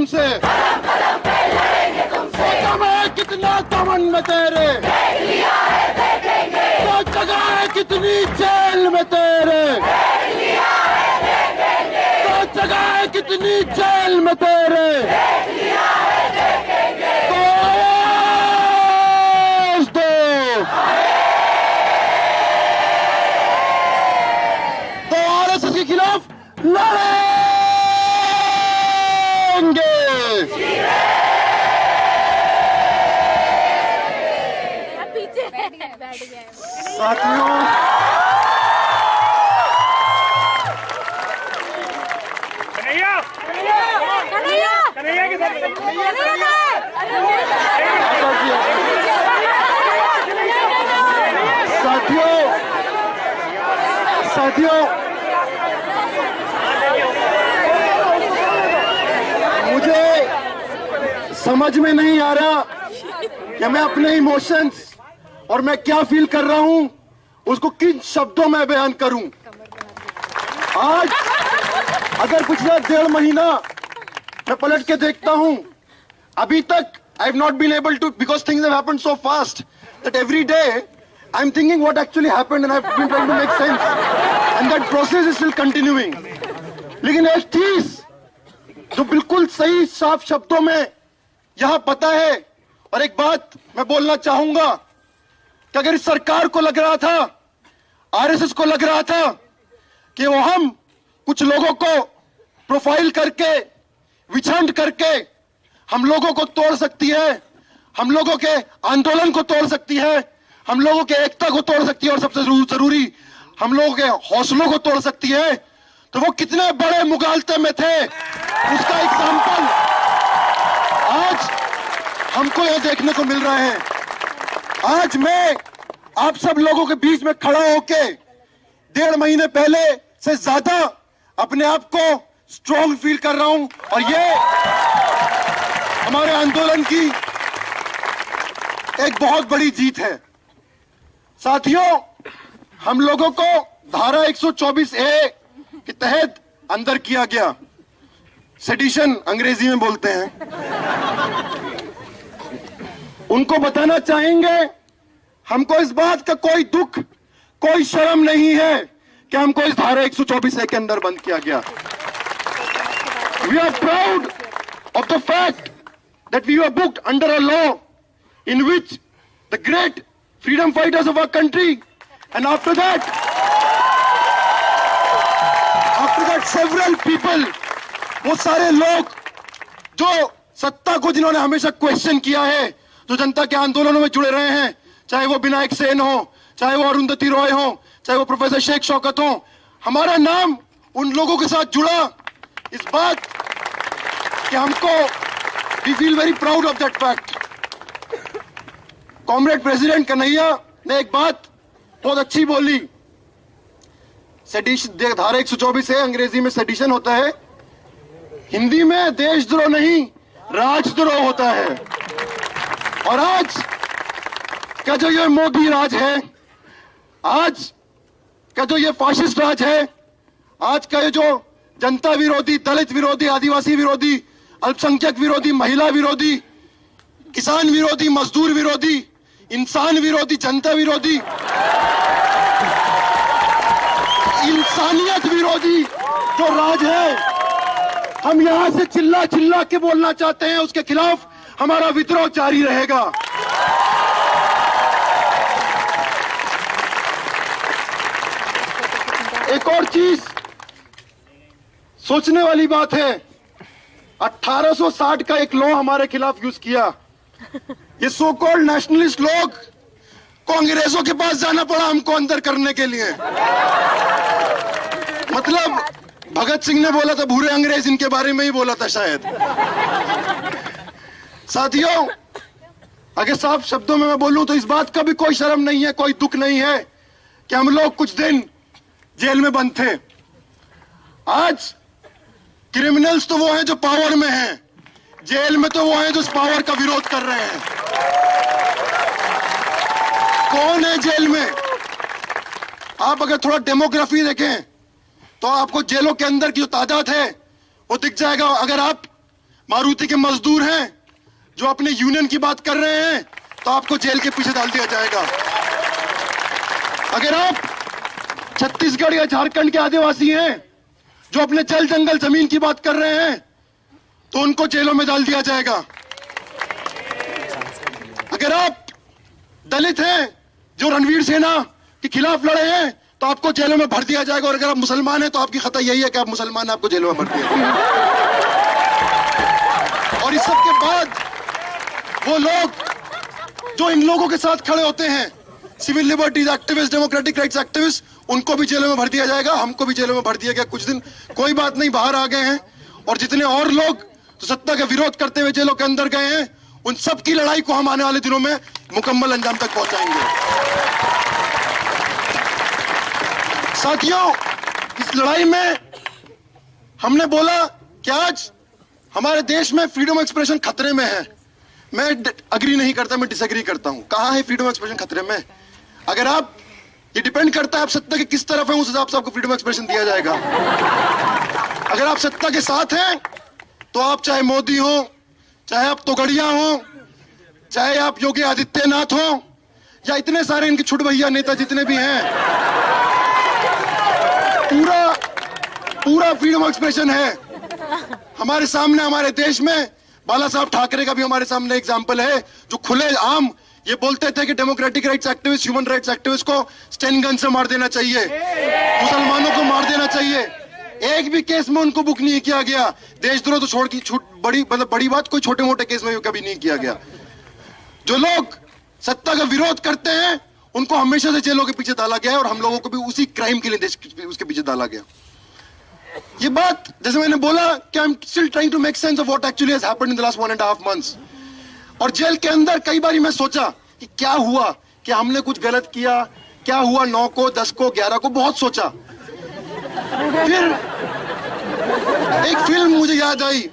तुमसे, दम है कितना दमन में तेरे, तो जगह है कितनी जेल में तेरे, तो जगह है कितनी जेल में तेरे, तो आवाज दो, तो आरएसएस के खिलाफ लड़ेंगे। साथियों, साथियों, मुझे समझ में नहीं आ रहा कि मैं अपने इमोशंस और मैं क्या फील कर रहा हूं उसको किन शब्दों में बयान करूं। आज अगर पिछला 1.5 महीना मैं पलट के देखता हूं, अभी तक I have not been able to, because things have happened so fast that every day I am thinking what actually happened and I have been trying to make sense and that process is still continuing. लेकिन एक चीज जो बिल्कुल सही साफ शब्दों में यहां पता है, और एक बात मैं बोलना चाहूंगा कि अगर इस सरकार को लग रहा था, आरएसएस को लग रहा था कि वो हम कुछ लोगों को प्रोफाइल करके, विछंड करके हम लोगों को तोड़ सकती है, हम लोगों के आंदोलन को तोड़ सकती है, हम लोगों के एकता को तोड़ सकती है, और सबसे जरूरी हम लोगों के हौसलों को तोड़ सकती है, तो वो कितने बड़े मुगालते में थे उसका एग्जाम्पल आज हमको यह देखने को मिल रहा है। आज मैं आप सब लोगों के बीच में खड़ा होके 1.5 महीने पहले से ज्यादा अपने आप को स्ट्रॉन्ग फील कर रहा हूं, और ये हमारे आंदोलन की एक बहुत बड़ी जीत है। साथियों, हम लोगों को धारा 124A के तहत अंदर किया गया, सेडिशन अंग्रेजी में बोलते हैं। उनको बताना चाहेंगे, हमको इस बात का कोई दुख, कोई शर्म नहीं है कि हमको इस धारा 124A के अंदर बंद किया गया। We are proud of the fact that we were booked under a law in which the great freedom fighters of our country and after that several people, वो सारे लोग जो सत्ता को जिन्होंने हमेशा क्वेश्चन किया है, जो जनता के आंदोलनों में जुड़े रहे हैं, चाहे वो विनायक सेन हो, चाहे वो अरुंधति रॉय हो, चाहे वो प्रोफेसर शेख शौकत हो, हमारा नाम उन लोगों के साथ जुड़ा इस बात कि हमको we feel very proud of that fact. Comrade president Kanhaiya ने एक बात बहुत अच्छी बोली, सेडिशन, धारा 124 है, अंग्रेजी में सेडिशन होता है, हिंदी में देशद्रोह नहीं राजद्रोह होता है। और आज का जो ये मोदी राज है, आज का जो ये फाशिस्ट राज है, आज का ये जो जनता विरोधी, दलित विरोधी, आदिवासी विरोधी, अल्पसंख्यक विरोधी, महिला विरोधी, किसान विरोधी, मजदूर विरोधी, इंसान विरोधी, जनता विरोधी, इंसानियत विरोधी जो राज है, हम यहां से चिल्ला चिल्ला के बोलना चाहते हैं, उसके खिलाफ हमारा विद्रोह जारी रहेगा। एक और चीज सोचने वाली बात है, 1860 का एक लॉ हमारे खिलाफ यूज किया। ये सो कॉल्ड नेशनलिस्ट लोग को अंग्रेजों के पास जाना पड़ा हमको अंदर करने के लिए। मतलब भगत सिंह ने बोला था भूरे अंग्रेज, इनके बारे में ही बोला था शायद। साथियों, अगर साफ शब्दों में मैं बोलूं तो इस बात का भी कोई शर्म नहीं है, कोई दुख नहीं है कि हम लोग कुछ दिन जेल में बंद थे। आज क्रिमिनल्स तो वो हैं जो पावर में हैं, जेल में तो वो हैं जो उस पावर का विरोध कर रहे हैं। कौन है जेल में? आप अगर थोड़ा डेमोग्राफी देखें तो आपको जेलों के अंदर की जो तादाद है वो दिख जाएगा। अगर आप मारुति के मजदूर हैं जो अपने यूनियन की बात कर रहे हैं, तो आपको जेल के पीछे डाल दिया जाएगा। अगर आप छत्तीसगढ़ या झारखंड के आदिवासी हैं जो अपने जल जंगल जमीन की बात कर रहे हैं, तो उनको जेलों में डाल दिया जाएगा। अगर आप दलित हैं जो रणवीर सेना के खिलाफ लड़े हैं, तो आपको जेलों में भर दिया जाएगा। और अगर आप मुसलमान हैं तो आपकी खता यही है कि आप मुसलमान हैं, आपको जेलों में भर दिया जाएगा। और इस सब के बाद वो लोग जो इन लोगों के साथ खड़े होते हैं, civil liberties activist, democratic rights activist, उनको भी जेलों में भर दिया जाएगा। हमको भी जेलों में भर दिया गया कुछ दिन, कोई बात नहीं, बाहर आ गए हैं। और जितने और लोग जो सत्ता का विरोध करते हुए जेलों के अंदर गए हैं, उन सब की लड़ाई को हम आने वाले दिनों में मुकम्मल अंजाम तक पहुंचाएंगे। साथियों, इस लड़ाई में हमने बोला कि आज हमारे देश में फ्रीडम ऑफ एक्सप्रेशन खतरे में है। मैं अग्री नहीं करता, मैं डिसएग्री करता हूं। कहां है फ्रीडम ऑफ एक्सप्रेशन खतरे में? अगर आप, ये डिपेंड करता है आप सत्ता के किस तरफ है, उस हिसाब से आपको फ्रीडम ऑफ एक्सप्रेशन दिया जाएगा। अगर आप सत्ता के साथ हैं तो आप चाहे मोदी हो, चाहे आप तोगड़िया हो, चाहे आप योगी आदित्यनाथ हो, या इतने सारे इनके छुट भैया नेता जितने भी हैं, पूरा फ्रीडम ऑफ एक्सप्रेशन है हमारे सामने। हमारे देश में बाला साहब ठाकरे का भी हमारे सामने एग्जाम्पल है, जो खुले आम ये बोलते थे कि democratic rights activist, human rights activist को स्टेन गन से मार देना चाहिए, मुसलमानों को मार देना चाहिए। एक भी केस में उनको बुक नहीं किया गया। देशद्रोह तो छोड़ की बड़ी बड़ी बात, कोई छोटे मोटे केस में भी कभी नहीं किया गया। जो लोग सत्ता का विरोध करते हैं उनको हमेशा से जेलों के पीछे डाला गया है, और हम लोगों को भी उसी क्राइम के लिए देश उसके पीछे डाला गया। ये बात, जैसे मैंने बोला कि I am still trying to make sense of what actually has happened in the last 1.5 months। और जेल के अंदर कई बार मैं सोचा कि क्या हुआ, कि हमने कुछ गलत किया, क्या हुआ 9 को, 10 को, 11 को, बहुत सोचा। फिर एक फिल्म मुझे याद आई।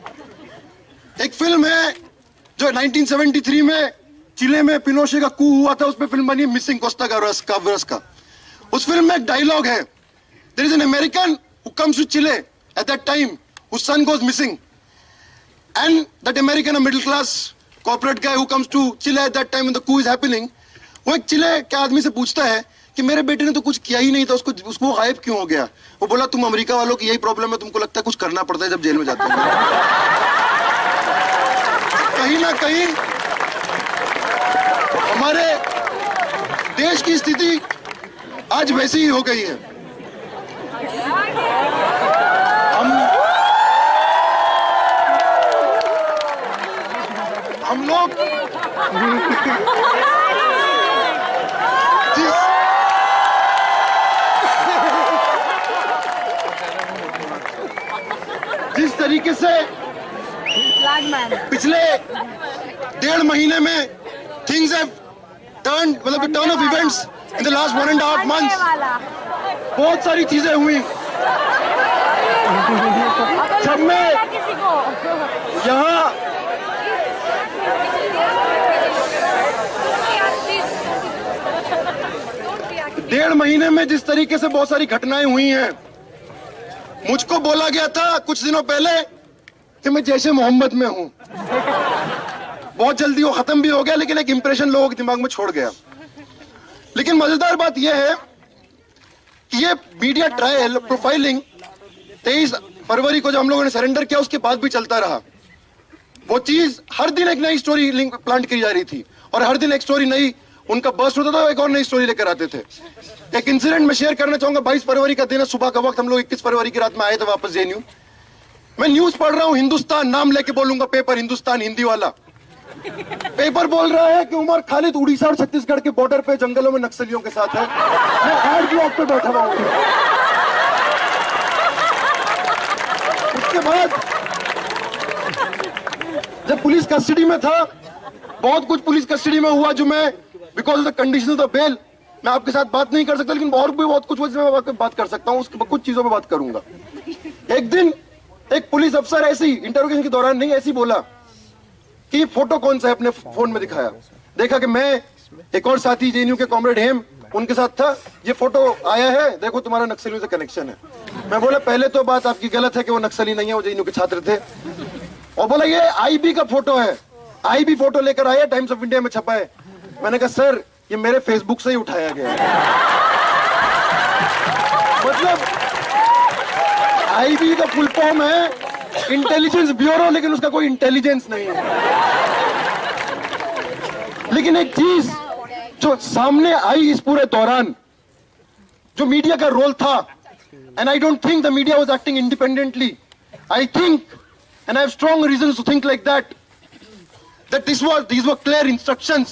एक फिल्म है जो 1973 में चिले में पिनोशे का कू हुआ था, उस पर फिल्म बनी मिसिंग कोस्टा गावरस का। उस फिल्म में एक डायलॉग है, there is an American who comes to Chile at that time, whose son goes missing, and that American, a middle class corporate guy who comes to Chile at that time when the coup is happening, वो एक चिले के आदमी से पूछता है कि मेरे बेटे ने तो कुछ किया ही नहीं था, उसको गायब क्यों हो गया? वो बोला, तुम अमेरिका वालों की यही प्रॉब्लम है, तुमको लगता है कुछ करना पड़ता है जब जेल में जाते हैं। कहीं ना कहीं हमारे देश की स्थिति आज वैसी ही हो गई है। हम लोग जिस तरीके से पिछले 1.5 महीने में थिंग्स हैव टर्न, मतलब turn off events in the last 1.5 months, बहुत सारी चीजें हुई। जब मैं यहाँ 1.5 महीने में जिस तरीके से बहुत सारी घटनाएं हुई हैं, मुझको बोला गया था कुछ दिनों पहले कि मैं जैसे मोहम्मद में हूं। बहुत जल्दी वो खत्म भी हो गया, लेकिन एक इंप्रेशन लोगों के दिमाग में छोड़ गया। लेकिन मजेदार बात यह है कि ये मीडिया ट्रायल प्रोफाइलिंग 23 फरवरी को जब हम लोगों ने सरेंडर किया, उसके बाद भी चलता रहा। वो चीज हर दिन एक नई स्टोरी लिंक प्लांट की जा रही थी, और हर दिन एक स्टोरी नई उनका बर्स्ट होता था, एक और नई स्टोरी लेकर आते थे। एक इंसिडेंट मैं शेयर करना चाहूंगा। 22 फरवरी का दिन है, सुबह का वक्त, हम लोग 21 फरवरी की रात में आए थे वापस जेएनयू। मैं न्यूज पढ़ रहा हूं, हिंदुस्तान, नाम लेके बोलूंगा, पेपर हिंदुस्तान हिंदी वाला। पेपर बोल रहा है कि उमर खालिद उड़ीसा और छत्तीसगढ़ के बॉर्डर पे जंगलों में नक्सलियों के साथ है। मैं हार्ड ब्लॉक पे बैठा हुआ हूं। उसके बाद जब पुलिस कस्टडी में था, बहुत कुछ पुलिस कस्टडी में हुआ जो मैं because of the condition of the bail मैं आपके साथ बात नहीं कर सकता, लेकिन और भी बहुत कुछ मैं बात कर सकता हूं। उसके कुछ चीजों पे बात करूंगा। एक दिन एक पुलिस अफसर ऐसी इंटरोगेशन के दौरान नहीं ऐसी बोला कि फोटो कौन सा है, अपने फोन में दिखाया। देखा कि मैं, एक और साथी जेएनयू के कॉमरेड हेम, उनके साथ था। ये फोटो आया है, देखो तुम्हारा नक्सलियों से कनेक्शन है। मैं बोला पहले तो बात आपकी गलत है कि वो नक्सली नहीं है, वो जेएनयू के छात्र थे। और बोला ये आईबी का फोटो है, आईबी फोटो लेकर आया, टाइम्स ऑफ इंडिया में छपा है। मैंने कहा सर ये मेरे फेसबुक से ही उठाया गया है। मतलब आईबी का फुल फॉर्म है इंटेलिजेंस ब्यूरो, लेकिन उसका कोई इंटेलिजेंस नहीं है। लेकिन एक चीज जो सामने आई इस पूरे दौरान, जो मीडिया का रोल था, and I don't think the media was acting independently. I think, and I have strong reasons to think like that these were clear instructions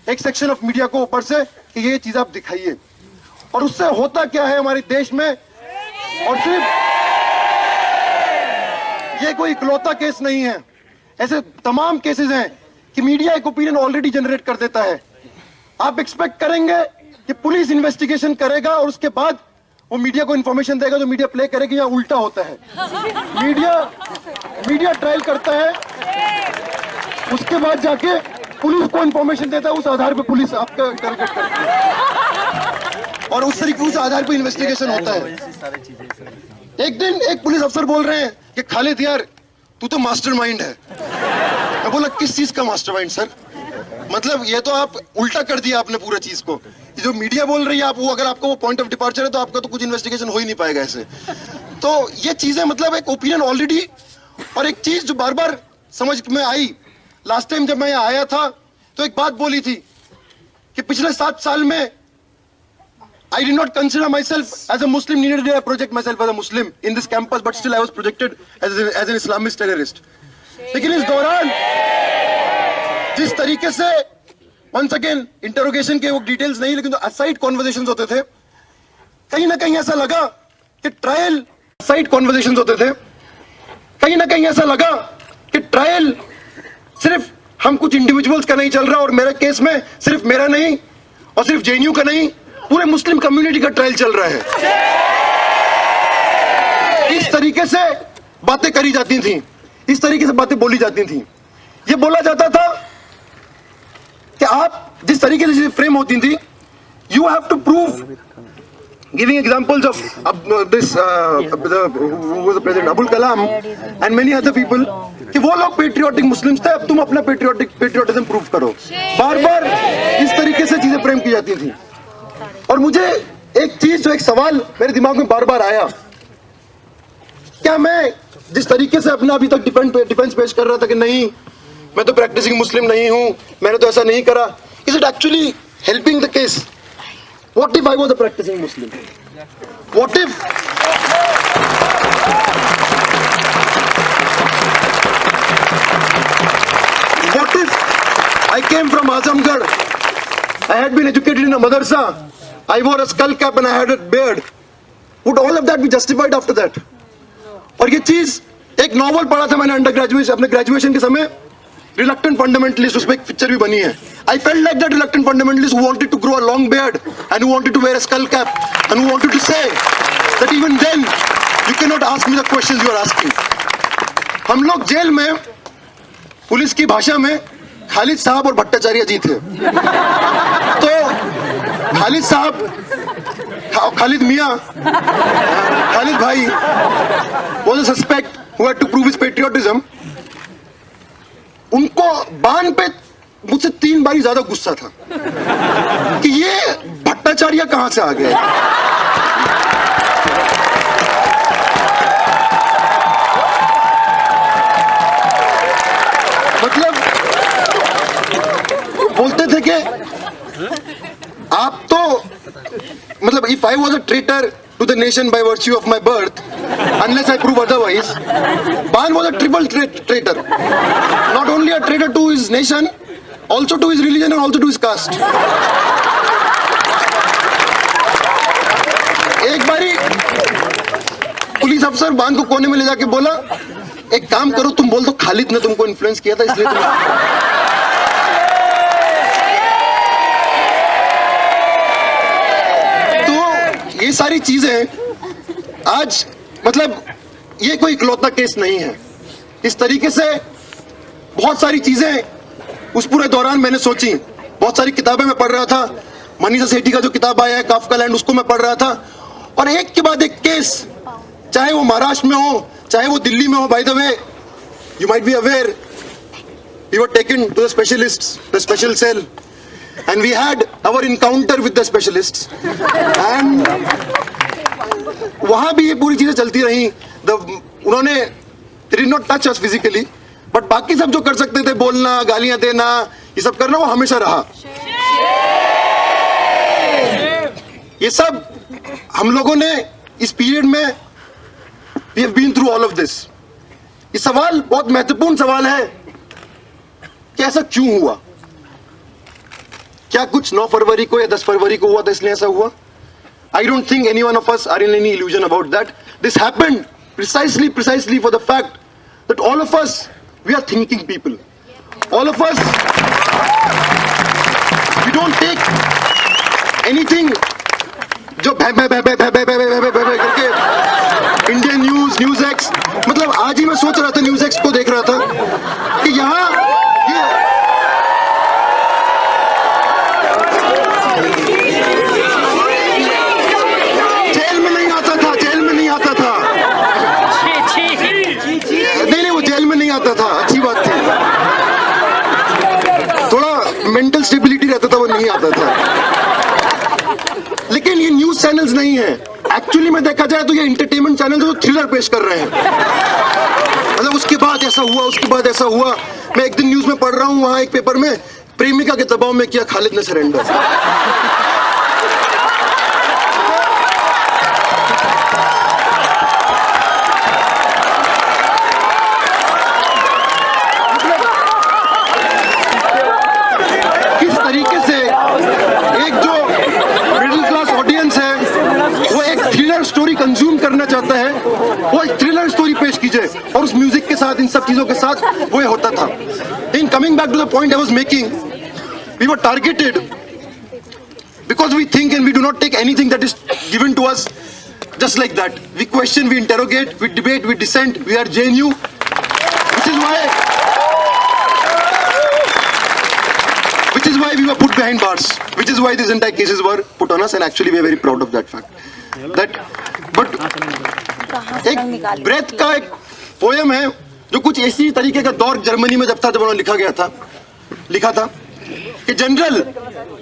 एक सेक्शन ऑफ मीडिया को ऊपर से कि ये चीज आप दिखाइए। और उससे होता क्या है हमारे देश में, और सिर्फ ये कोई इकलौता केस नहीं है, ऐसे तमाम केसेस हैं कि मीडिया एक ओपिनियन ऑलरेडी जनरेट कर देता है। आप एक्सपेक्ट करेंगे कि पुलिस इन्वेस्टिगेशन करेगा और उसके बाद वो मीडिया को इंफॉर्मेशन देगा, जो मीडिया प्ले करेगी। यहाँ उल्टा होता है, मीडिया ट्रायल करता है, उसके बाद जाके पुलिस को इंफॉर्मेशन देता है, उस आधार पे पुलिस आपका इंटरोगेट करती है और उस तरीके उस आधार पे इन्वेस्टिगेशन होता है। एक दिन एक पुलिस अफसर बोल रहे हैं कि खालिद यार तू तो मास्टरमाइंड है। मैं बोला किस चीज का मास्टरमाइंड सर? मतलब ये तो आप उल्टा कर दिया आपने पूरा चीज को। जो मीडिया बोल रही है आप वो, अगर आपका वो पॉइंट ऑफ डिपार्चर है तो आपका तो कुछ इन्वेस्टिगेशन हो ही नहीं पाएगा ऐसे। तो ये चीजें मतलब एक ओपिनियन ऑलरेडी। और एक चीज जो बार बार समझ में आई, लास्ट टाइम जब मैं यहाँ आया था तो एक बात बोली थी कि पिछले 7 साल में I did not consider myself as a Muslim, neither did I project myself as a Muslim in this campus, but still I was projected as an Islamist terrorist. लेकिन इस दौरान जिस तरीके से once again इंटरोगेशन के वो details नहीं, लेकिन जो असाइड कॉन्वर्सेशंस होते थे, कहीं ना कहीं ऐसा लगा कि ट्रायल असाइड कॉन्वर्सेशंस होते थे, कहीं ना कहीं ऐसा लगा कि ट्रायल सिर्फ हम कुछ इंडिविजुअल्स का नहीं चल रहा, और मेरे केस में सिर्फ मेरा नहीं और सिर्फ जेएनयू का नहीं, पूरे मुस्लिम कम्युनिटी का ट्रायल चल रहा है। इस तरीके से बातें करी जाती थी, इस तरीके से बातें बोली जाती थी। ये बोला जाता था कि आप जिस तरीके से फ्रेम होती थी, you have to prove, giving examples of this president Abul Kalam and many other people, कि वो लोग पेट्रियोटिक मुस्लिम्स थे, अब तुम अपना पेट्रियोटिज्म प्रूव करो। बार बार इस तरीके से चीजें फ्रेम की जाती थी। और मुझे एक चीज, जो एक सवाल मेरे दिमाग में बार बार आया, क्या मैं जिस तरीके से अपना अभी तक डिफेंस पेश कर रहा था कि नहीं मैं तो प्रैक्टिसिंग मुस्लिम नहीं हूं, मैंने तो ऐसा नहीं करा, is it actually helping the case? What if I was a practising Muslim? What if I came from Azamgarh, I had been educated in a madrasa, I wore a skull cap and I had a beard. Would all of that be justified after that? और ये चीज, एक novel पढ़ा था मैंने under graduation, अपने graduation के समय, रिलक्टेंट फंडामेंटलिस्ट, उसमें एक पिक्चर भी बनी है। I felt like that reluctant fundamentalist who wanted to grow a long beard and who wanted to wear a skull cap and who wanted to say that even then you cannot ask me the questions you are asking. हम लोग jail में police की भाषा में खालिद साहब और भट्टाचार्य जी थे। तो खालिद साहब, खालिद मियां, खालिद भाई was a suspect who had to prove his patriotism. उनको बान पे मुझसे 3 बारी ज्यादा गुस्सा था कि ये भट्टाचार्य कहां से आ गए। मतलब बोलते थे कि आप तो, मतलब if I was a traitor to the nation by virtue of my birth, unless I prove otherwise, Ban was a triple traitor. Not only a traitor to his nation, also to his religion and also to his caste. एक बारी police अफसर बान को कोने में ले जाके बोला, एक काम करो, तुम बोल दो खालिद ने तुमको इन्फ्लुएंस किया था इसलिए तुम। तो ये सारी चीजें आज, मतलब ये कोई इकलौता केस नहीं है। इस तरीके से बहुत सारी चीजें उस पूरे दौरान मैंने सोची। बहुत सारी किताबें मैं पढ़ रहा था, मनीषा सेठी का जो किताब आया है काफका लैंड, उसको मैं पढ़ रहा था, और एक के बाद एक केस, चाहे वो महाराष्ट्र में हो चाहे वो दिल्ली में हो। By the way, You might be aware, we were taken to the specialists, the special cell, and we had our encounter with the specialists. And वहाँ भी ये पूरी चीजें चलती रही. उन्होंने they did not touch us physically, but बाकी सब जो कर सकते थे, बोलना, गालियां देना, ये सब करना, वो हमेशा रहा. ये सब हम लोगों ने इस पीरियड में we have been through all of this. ये सवाल बहुत महत्वपूर्ण सवाल है कि ऐसा क्यों हुआ. क्या कुछ 9 फरवरी को या 10 फरवरी को हुआ था इसलिए ऐसा हुआ? I don't think any one of us are in any illusion about that. This happened precisely for the fact that all of us, we are thinking people. All of us, we don't take anything जो करके Indian news x, मतलब आज ही मैं सोच रहा था, news x को देख रहा था कि यहाँ जेल में नहीं आता था, जेल में नहीं आता था, नहीं वो जेल में नहीं आता था, अच्छी बात थी, थोड़ा मेंटल स्टेबिलिटी रहता था, वो नहीं आता था. लेकिन ये न्यूज चैनल्स नहीं है, एक्चुअली में देखा जाए तो ये एंटरटेनमेंट चैनल जो थ्रिलर पेश कर रहे हैं. मतलब उसके बाद ऐसा हुआ, उसके बाद ऐसा हुआ. मैं एक दिन न्यूज में पढ़ रहा हूँ, वहां एक पेपर में प्रेमिका के दबाव में किया खालिद ने सरेंडर. किस तरीके से एक जो मिडिल क्लास ऑडियंस है वो एक थ्रिलर स्टोरी कंज्यूम करना चाहता है, वो एक थ्रिलर स्टोरी पेश कीजिए, और उस म्यूजिक के साथ, इन सब चीजों के साथ वो होता था. In coming back to the point I was making, we were targeted because we think and we do not take anything that is given to us just like that. We question, we interrogate, we debate, we dissent, we are JNU, which is why we were put behind bars, which is why these entire cases were put on us, and actually we are very proud of that fact. But एक breath का एक poem है जो कुछ इसी तरीके का दौर जर्मनी में जब था, जब उन्होंने लिखा था कि general,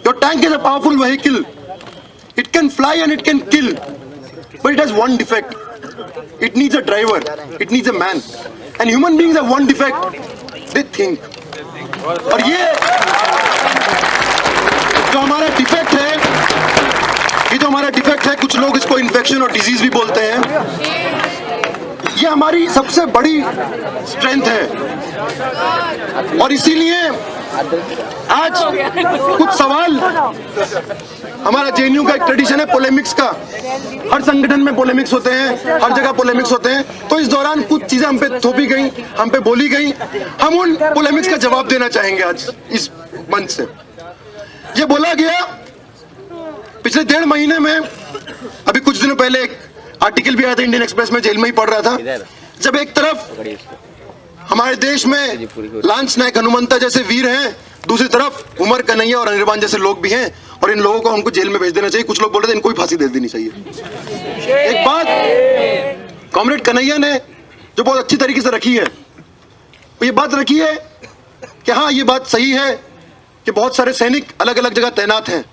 your tank is a powerful vehicle, it can fly and it can kill, but it has one defect, it needs a driver, it needs a man, and human beings have one defect, they think. और ये जो हमारा defect है, कुछ लोग इसको infection और disease भी बोलते हैं, ये हमारी सबसे बड़ी स्ट्रेंथ है. और इसीलिए आज कुछ सवाल, हमारा जेएनयू का एक ट्रेडिशन है पोलेमिक्स का, हर संगठन में पोलेमिक्स होते हैं, हर जगह पोलेमिक्स होते हैं. तो इस दौरान कुछ चीजें हम पे थोपी गई, हम पे बोली गई, हम उन पोलेमिक्स का जवाब देना चाहेंगे आज इस मंच से. ये बोला गया पिछले 1.5 महीने में, अभी कुछ दिनों पहले एक आर्टिकल भी आया था इंडियन एक्सप्रेस में, जेल में ही पढ़ रहा था, जब एक तरफ हमारे देश में लांस नायक हनुमंता जैसे वीर हैं, दूसरी तरफ उमर कन्हैया और अनिर्बान जैसे लोग भी हैं, और इन लोगों को हमको जेल में भेज देना चाहिए. कुछ लोग बोल रहे थे इनको भी फांसी दे देनी चाहिए. एक बात कॉमरेड कन्हैया ने जो बहुत अच्छी तरीके से रखी है, ये बात रखी है कि हाँ, ये बात सही है कि बहुत सारे सैनिक अलग अलग जगह तैनात हैं,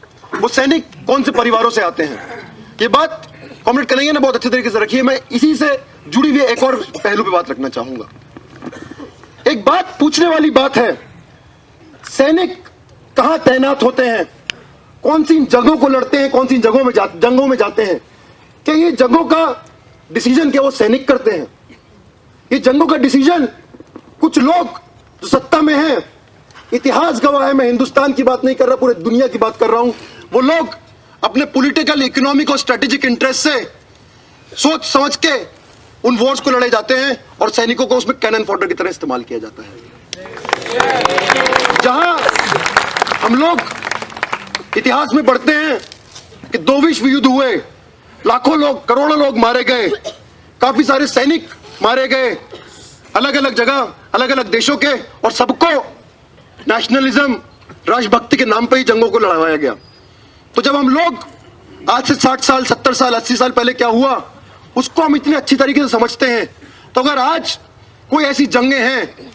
वो सैनिक कौन से परिवारों से आते हैं. ये बात कॉमरेड कन्हैया ने बहुत अच्छे तरीके से रखी है. मैं इसी से जुड़ी हुई एक और पहलू पे बात रखना चाहूंगा. एक बात पूछने वाली बात है, सैनिक कहां तैनात होते हैं, कौन सी जगहों को लड़ते हैं, कौन सी जंगों में जाते हैं. क्या ये जंगों का डिसीजन क्या वो सैनिक करते हैं? ये जंगों का डिसीजन कुछ लोग जो सत्ता में हैं, इतिहास गवाह है, मैं हिंदुस्तान की बात नहीं कर रहा, पूरे दुनिया की बात कर रहा हूं, वो लोग अपने पॉलिटिकल, इकोनॉमिक और स्ट्रेटेजिक इंटरेस्ट से सोच समझ के उन वॉर्स को लड़े जाते हैं, और सैनिकों को उसमें कैनन फॉडर की तरह इस्तेमाल किया जाता है. जहां हम लोग इतिहास में पढ़ते हैं कि 2 विश्व युद्ध हुए, लाखों लोग, करोड़ों लोग मारे गए, काफी सारे सैनिक मारे गए, अलग अलग जगह, अलग अलग देशों के, और सबको नेशनलिज्म, राष्ट्रभक्ति के नाम पे ही जंगों को लड़वाया गया. तो जब हम लोग आज से 60 साल, 70 साल, 80 साल पहले क्या हुआ, उसको हम इतने अच्छी तरीके से समझते हैं, तो अगर आज कोई ऐसी जंगें हैं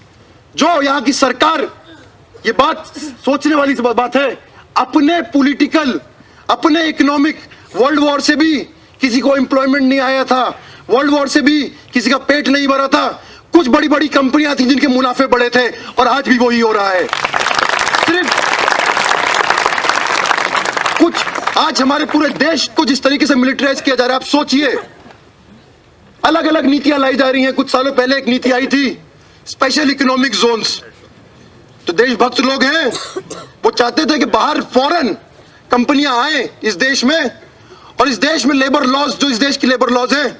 जो यहाँ की सरकार, ये बात सोचने वाली बात है, अपने पॉलिटिकल, अपने इकोनॉमिक, वर्ल्ड वॉर से भी किसी को एम्प्लॉयमेंट नहीं आया था, वर्ल्ड वॉर से भी किसी का पेट नहीं भरा था। कुछ बड़ी बड़ी कंपनियां थी जिनके मुनाफे बड़े थे और आज भी वही हो रहा है। सिर्फ कुछ, आज हमारे पूरे देश को जिस तरीके से मिलिटराइज किया जा रहा है, आप सोचिए, अलग अलग नीतियां लाई जा रही हैं। कुछ सालों पहले एक नीति आई थी स्पेशल इकोनॉमिक जोन्स। तो देशभक्त लोग हैं, वो चाहते थे कि बाहर फॉरेन कंपनियां आए इस देश में, और इस देश में लेबर लॉज, जो इस देश की लेबर लॉज हैं,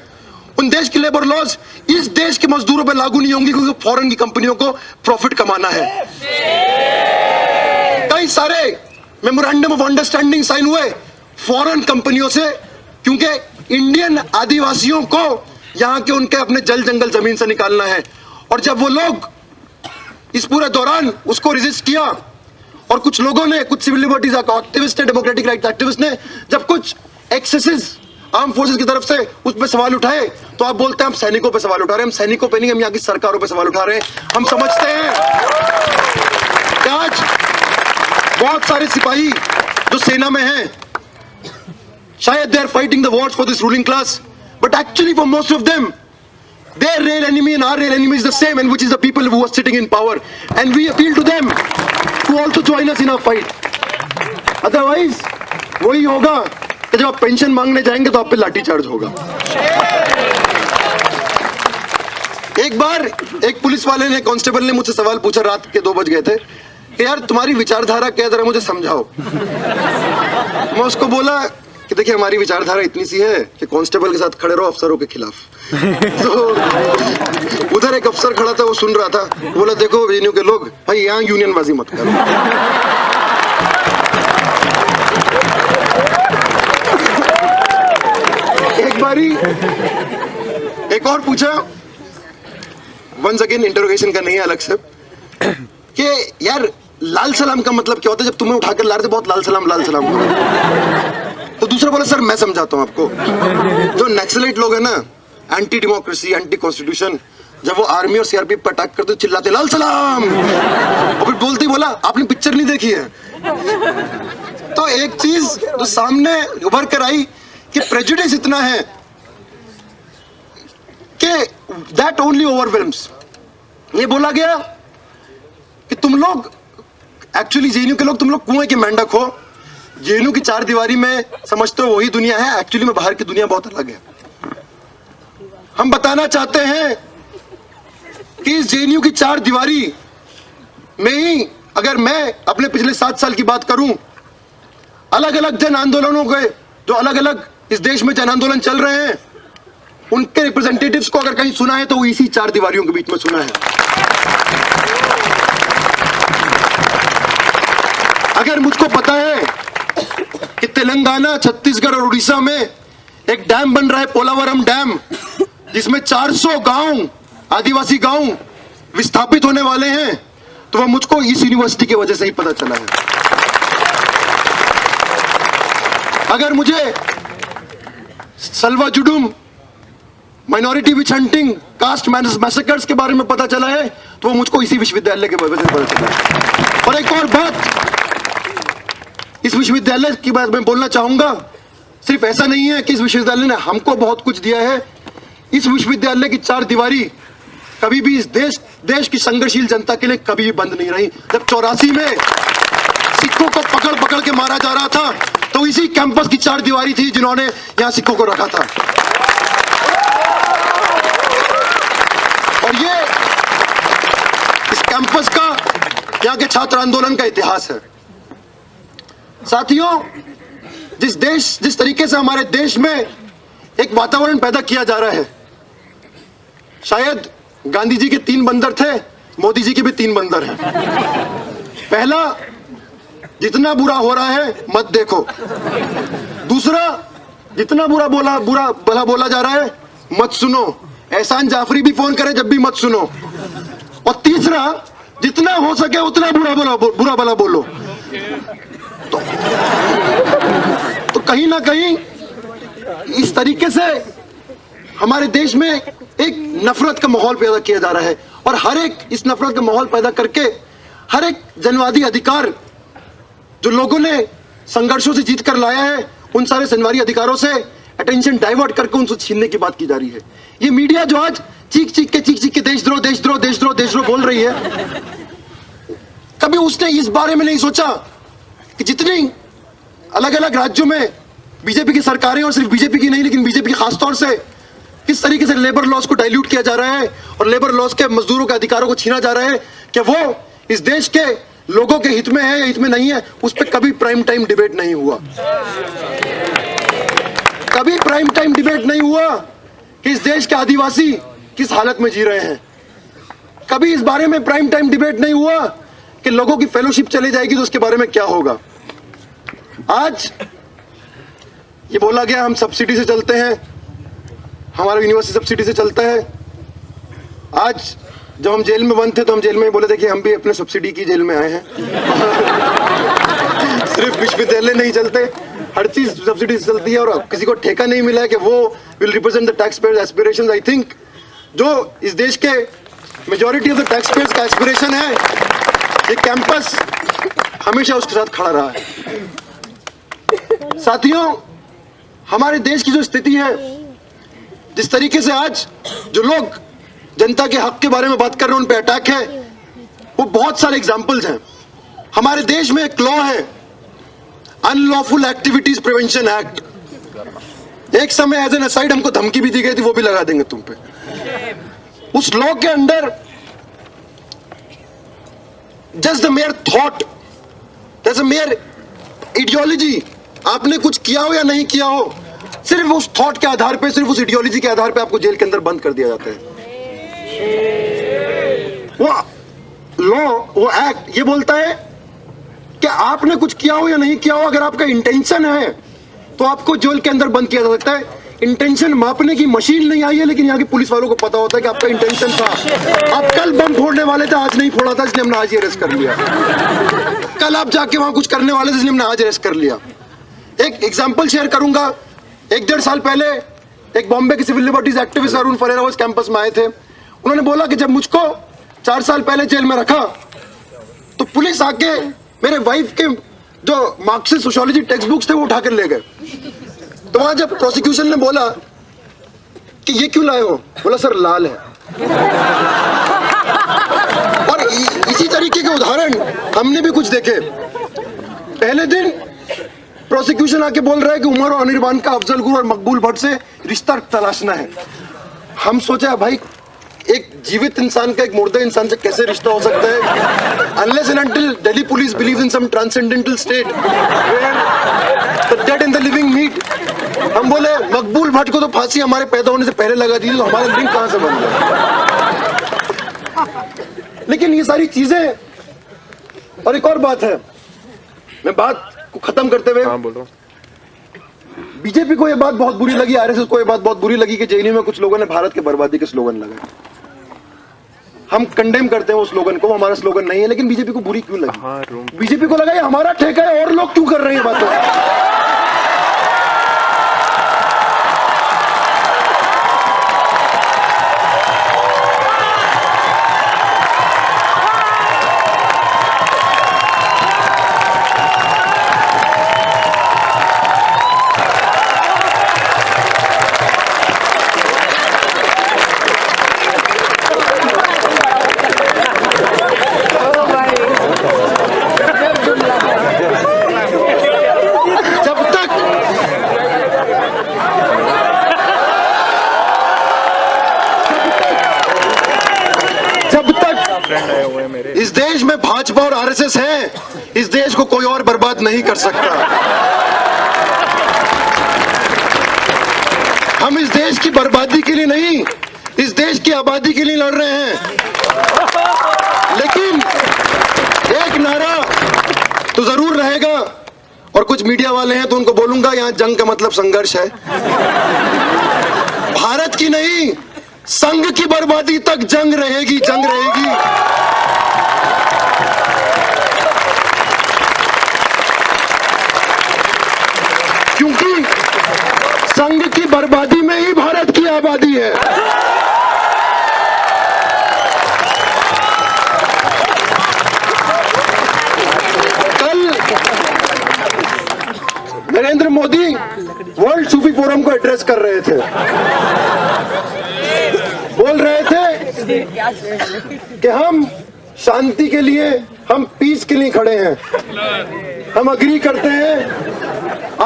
उन देश की लेबर लॉज इस देश के मजदूरों पर लागू नहीं होंगी, क्योंकि फॉरेन की कंपनियों को प्रॉफिट कमाना है। कई सारे मेमोरेंडम ऑफ अंडरस्टैंडिंग साइन हुए फॉरेन कंपनियों से, क्योंकि इंडियन आदिवासियों को यहां के उनके अपने जल जंगल जमीन से निकालना है। और जब वो लोग इस पूरे दौरान उसको रेजिस्ट किया, और कुछ लोगों ने, कुछ सिविल लिबर्टीज एक्टिविस्ट ने, डेमोक्रेटिक राइट एक्टिविस्ट ने, जब कुछ एक्सेसेस आर्म फोर्सेस की तरफ से उस पर सवाल उठाए, तो आप बोलते हैं हम सैनिकों पे सवाल उठा रहे हैं। हम सैनिकों पे नहीं, हम यहाँ की सरकारों पे सवाल उठा रहे हैं। हम समझते हैं कि आज बहुत सारे सिपाही जो सेना में हैं, शायद they are fighting the wars for this ruling class, but actually for most of them their real enemy and our real enemy is the same, and which is the people who are sitting in power, and we appeal to them to also join us in our fight. Otherwise वही होगा कि जब आप pension मांगने जाएंगे तो आप पे लाठी चार्ज होगा। एक बार एक पुलिस वाले ने, कांस्टेबल ने मुझसे सवाल पूछा, रात के 2 बज गए थे, कि यार तुम्हारी विचारधारा क्या है, जरा मुझे समझाओ। मैं उसको बोला कि देखिए हमारी विचारधारा इतनी सी है कि कांस्टेबल के साथ खड़े रहो अफसरों के खिलाफ। तो उधर एक अफसर खड़ा था, वो सुन रहा था, बोला देखो जेएनयू के लोग, भाई यहाँ यूनियनबाजी मत करो। एक बारी एक और पूछा, वंस अगेन इंटरोगेशन का नहीं है, अलग से, कि यार लाल सलाम का मतलब क्या होता है, जब तुम्हें उठाकर ला रहे थे बहुत लाल सलाम करो। तो दूसरा बोला सर मैं समझाता हूं आपको, जो नक्सलाइट लोग हैं ना, एंटी डेमोक्रेसी, एंटी कॉन्स्टिट्यूशन, जब वो आर्मी और सीआरपीएफ पर अटैक करते चिल्लाते लाल सलाम, और फिर बोलते बोला आपने पिक्चर नहीं देखी है। तो एक चीज जो सामने उभर कर आई कि प्रेजुडिस इतना है कि दैट ओनली ओवरवेल्म्स। ये बोला गया कि तुम लोग एक्चुअली जेएनयू के लोग, तुम लोग कुएं के मेंढक हो, जेएनयू की 4 दीवारी में समझते हो वही दुनिया है, एक्चुअली में बाहर की दुनिया बहुत अलग है। हम बताना चाहते हैं कि इस जेएनयू की 4 दीवारी में ही, अगर मैं अपने पिछले 7 साल की बात करूं, अलग अलग जन आंदोलनों के, जो अलग अलग इस देश में जन आंदोलन चल रहे हैं, उनके रिप्रेजेंटेटिव्स को अगर कहीं सुना है तो वो इसी 4 दीवारियों के बीच में सुना है। अगर मुझको पता है कि तेलंगाना, छत्तीसगढ़ और उड़ीसा में एक डैम बन रहा है, पोलावरम डैम, जिसमें 400 गांव, आदिवासी गांव विस्थापित होने वाले हैं, तो वह मुझको इस यूनिवर्सिटी की वजह से ही पता चला है। अगर मुझे Salwa Judum, minority witch hunting, caste massacres के बारे में पता चला है, तो वो मुझको इसी विश्वविद्यालय के वजह से पता चला है। और एक और बात इस विश्वविद्यालय की बात मैं बोलना चाहूंगा, सिर्फ ऐसा नहीं है कि इस विश्वविद्यालय ने हमको बहुत कुछ दिया है, इस विश्वविद्यालय की 4 दीवारी कभी भी इस देश की संघर्षशील जनता के लिए कभी भी बंद नहीं रही। जब 84 में सिखों को पकड़ पकड़ के मारा जा रहा था, तो इसी कैंपस की 4 दीवारी थी जिन्होंने यहां सिखों को रखा था। और ये इस कैंपस का, यहाँ के छात्र आंदोलन का इतिहास है। साथियों, जिस तरीके से हमारे देश में एक वातावरण पैदा किया जा रहा है, शायद गांधी जी के 3 बंदर थे, मोदी जी के भी 3 बंदर हैं। पहला, जितना बुरा हो रहा है मत देखो। दूसरा, जितना बुरा बोला जा रहा है मत सुनो, एहसान जाफरी भी फोन करे जब भी मत सुनो। और तीसरा, जितना हो सके उतना बुरा भला बोलो। तो कहीं ना कहीं इस तरीके से हमारे देश में एक नफरत का माहौल पैदा किया जा रहा है और हर एक इस नफरत का माहौल पैदा करके हर एक जनवादी अधिकार जो लोगों ने संघर्षों से जीत कर लाया है, उन सारे जनवादी अधिकारों से अटेंशन डाइवर्ट करके उनसे छीनने की बात की जा रही है। ये मीडिया जो आज चीख चीख के देशद्रोह देशद्रोह देशद्रोह देशद्रोह बोल रही है, कभी उसने इस बारे में नहीं सोचा कि जितनी अलग अलग राज्यों में बीजेपी की सरकारें, और सिर्फ बीजेपी की नहीं लेकिन बीजेपी की खासतौर से, किस तरीके से लेबर लॉज को डाइल्यूट किया जा रहा है और लेबर लॉज के मजदूरों के अधिकारों को छीना जा रहा है, कि वो इस देश के लोगों के हित में है या हित में नहीं है, उस पर कभी प्राइम टाइम डिबेट नहीं हुआ। कभी प्राइम टाइम डिबेट नहीं हुआ कि इस देश के आदिवासी किस हालत में जी रहे हैं। कभी इस बारे में प्राइम टाइम डिबेट नहीं हुआ कि लोगों की फेलोशिप चली जाएगी तो उसके बारे में क्या होगा। आज ये बोला गया हम सब्सिडी से चलते हैं, हमारा यूनिवर्सिटी सब्सिडी से चलता है। आज जब हम जेल में बंद थे तो हम जेल में बोले थे कि हम भी अपने सब्सिडी की जेल में आए हैं। सिर्फ विश्वविद्यालय नहीं चलते, हर चीज सब्सिडी से चलती है और किसी को ठेका नहीं मिला है कि वो will represent the tax payers aspirations. I think जो इस देश के majority of the tax payers का एस्पिरेशन है, ये कैंपस हमेशा उसके साथ खड़ा रहा है। साथियों, हमारे देश की जो स्थिति है, जिस तरीके से आज जो लोग जनता के हक के बारे में बात कर रहे हैं, उन पे अटैक है, वो बहुत सारे एग्जांपल्स हैं। हमारे देश में एक लॉ है, अनलॉफुल एक्टिविटीज प्रिवेंशन एक्ट। एक समय एज एन असाइड हमको धमकी भी दी गई थी, वो भी लगा देंगे तुम पे। उस लॉ के अंदर जस्ट द मेयर थॉट, जैसे मेयर आइडियोलॉजी, आपने कुछ किया हो या नहीं किया हो, सिर्फ उस थॉट के आधार पे, सिर्फ उस आइडियोलॉजी के आधार पे आपको जेल के अंदर बंद कर दिया जाता है। वो लॉ, वो एक्ट ये बोलता है कि आपने कुछ किया हो या नहीं किया हो, अगर आपका इंटेंशन है तो आपको जेल के अंदर बंद किया जा सकता है। इंटेंशन मापने की मशीन नहीं आई है, लेकिन यहाँ की पुलिस वालों को पता होता है कि आपका इंटेंशन था। आप कल बम फोड़ने वाले थे, आज नहीं फोड़ा था, इसलिए हमने आज ही अरेस्ट कर लिया। कल आप जाके वहां कुछ करने वाले थे, इसलिए हमने आज अरेस्ट कर लिया। एक एग्जांपल शेयर करूंगा। 1-1.5 साल पहले एक बॉम्बे के civil liberties activist Arun Ferreira उस कैंपस में आए थे। उन्होंने बोला कि जब मुझको 4 साल पहले जेल में रखा तो पुलिस आके मेरे वाइफ के जो मार्क्सिस्ट सोशियोलॉजी टेक्स्ट बुक्स थे वो उठाकर ले गए। तो वहां जब प्रोसिक्यूशन ने बोला कि ये क्यों लाए हो, बोला सर लाल है। और इसी तरीके के उदाहरण हमने भी कुछ देखे। पहले दिन प्रोसिक्यूशन आके बोल रहा है कि उमर और अनिर्बान का अफजल गुरु और मकबूल भट्ट से रिश्ता तलाशना है। हम सोचा भाई एक जीवित इंसान का एक मुर्दे इंसान से कैसे रिश्ता हो सकता है? Unless and until Delhi police believes in some transcendental state where the dead and the living meet. हम बोले मकबूल भट्ट को तो फांसी हमारे पैदा होने से पहले लगा दी, तो हमारा लिंक कहां से बन गया? लेकिन ये सारी चीजें, और एक और बात है, मैं बात को खत्म करते हुए बोल रहा हूं, बीजेपी को ये बात बहुत बुरी लगी, आरएसएस को ये बात बहुत बुरी लगी कि जेएनयू में कुछ लोगों ने भारत के बर्बादी के स्लोगन लगाए। हम कंडेम करते हैं उस स्लोगन को, हमारा स्लोगन नहीं है, लेकिन बीजेपी को बुरी क्यों लगी? बीजेपी को लगा ये हमारा ठेका है, और लोग क्यों कर रहे हैं बातों? इस देश में भाजपा और आरएसएस है, इस देश को कोई और बर्बाद नहीं कर सकता। हम इस देश की बर्बादी के लिए नहीं, इस देश की आबादी के लिए लड़ रहे हैं। लेकिन एक नारा तो जरूर रहेगा, और कुछ मीडिया वाले हैं तो उनको बोलूंगा, यहां जंग का मतलब संघर्ष है। भारत की नहीं, संघ की बर्बादी तक जंग रहेगी, जंग रहेगी। क्योंकि संघ की बर्बादी में ही भारत की आबादी है। कल नरेंद्र मोदी वर्ल्ड सूफी फोरम को एड्रेस कर रहे थे, बोल रहे थे कि हम शांति के लिए, हम पीस के लिए खड़े हैं। हम अग्री करते हैं,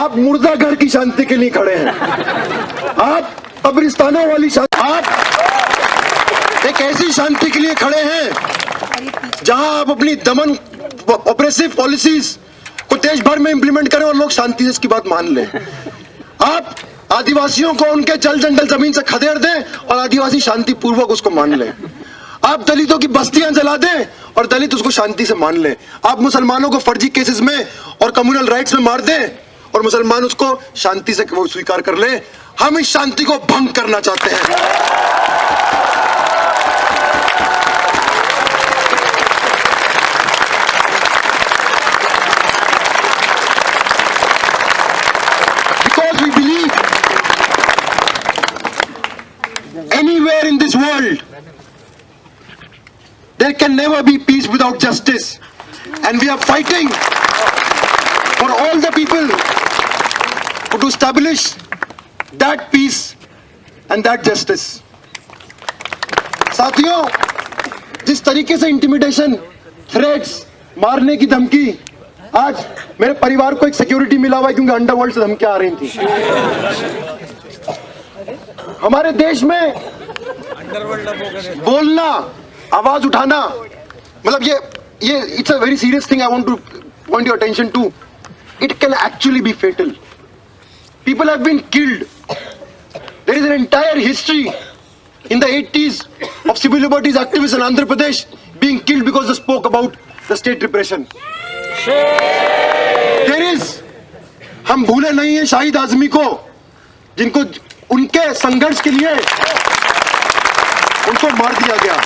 आप मुर्दा घर की शांति के लिए खड़े हैं, आप कब्रिस्तानों वाली शांति, आप एक ऐसी शांति के लिए खड़े हैं जहां आप अपनी दमन ऑपरेसिव पॉलिसीज को देश भर में इंप्लीमेंट करें और लोग शांति से इसकी बात मान लें। आप आदिवासियों को उनके जल जंगल जमीन से खदेड़ दें और आदिवासी शांति पूर्वक उसको मान लें। आप दलितों की बस्तियां जला दें और दलित उसको शांति से मान लें। आप मुसलमानों को फर्जी केसेस में और कम्युनल राइट्स में मार दें और मुसलमान उसको शांति से वो स्वीकार कर लें। हम इस शांति को भंग करना चाहते हैं। Because we believe anywhere in this world there can never be peace without justice, and we are fighting for all the people to establish that peace and that justice. साथियों, जिस तरीके से इंटिमिडेशन, थ्रेट्स, मारने की धमकी, आज मेरे परिवार को एक सिक्योरिटी मिला हुआ है क्योंकि अंडरवर्ल्ड से धमकियां आ रही थी। हमारे देश में बोलना, आवाज उठाना, मतलब ये it's a very serious thing. I want to point your attention to it can actually be fatal. People have been killed. There is an entire history in the 80s of civil liberties activists in Andhra Pradesh being killed because they spoke about the state repression. There is, हम भूले नहीं हैं शाहिद आजमी को, जिनको उनके संघर्ष के लिए उनको मार दिया गया,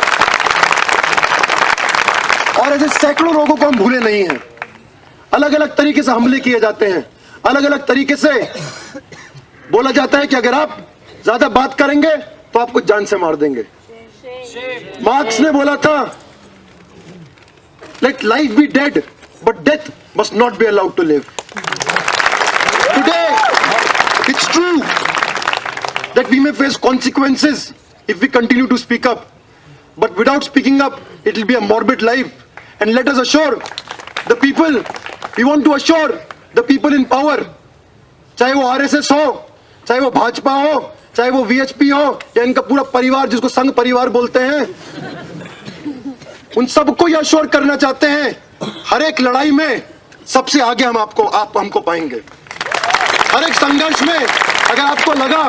और ऐसे सैकड़ों लोगों को हम भूले नहीं हैं। अलग अलग तरीके से हमले किए जाते हैं, अलग अलग तरीके से बोला जाता है कि अगर आप ज्यादा बात करेंगे तो आपको जान से मार देंगे। मार्क्स ने बोला था, let life be dead but death must not be allowed to live. Today it's true that we may face consequences if we continue to speak up, but without speaking up it will be a morbid life. And let us assure the people, we want to assure the people in power, चाहे वो RSS हो, चाहे वो भाजपा हो, चाहे वो VHP हो, या इनका पूरा परिवार जिसको संघ परिवार बोलते हैं, उन सबको यह अश्योर करना चाहते हैं हर एक लड़ाई में सबसे आगे आप हमको पाएंगे। हर एक संघर्ष में अगर आपको लगा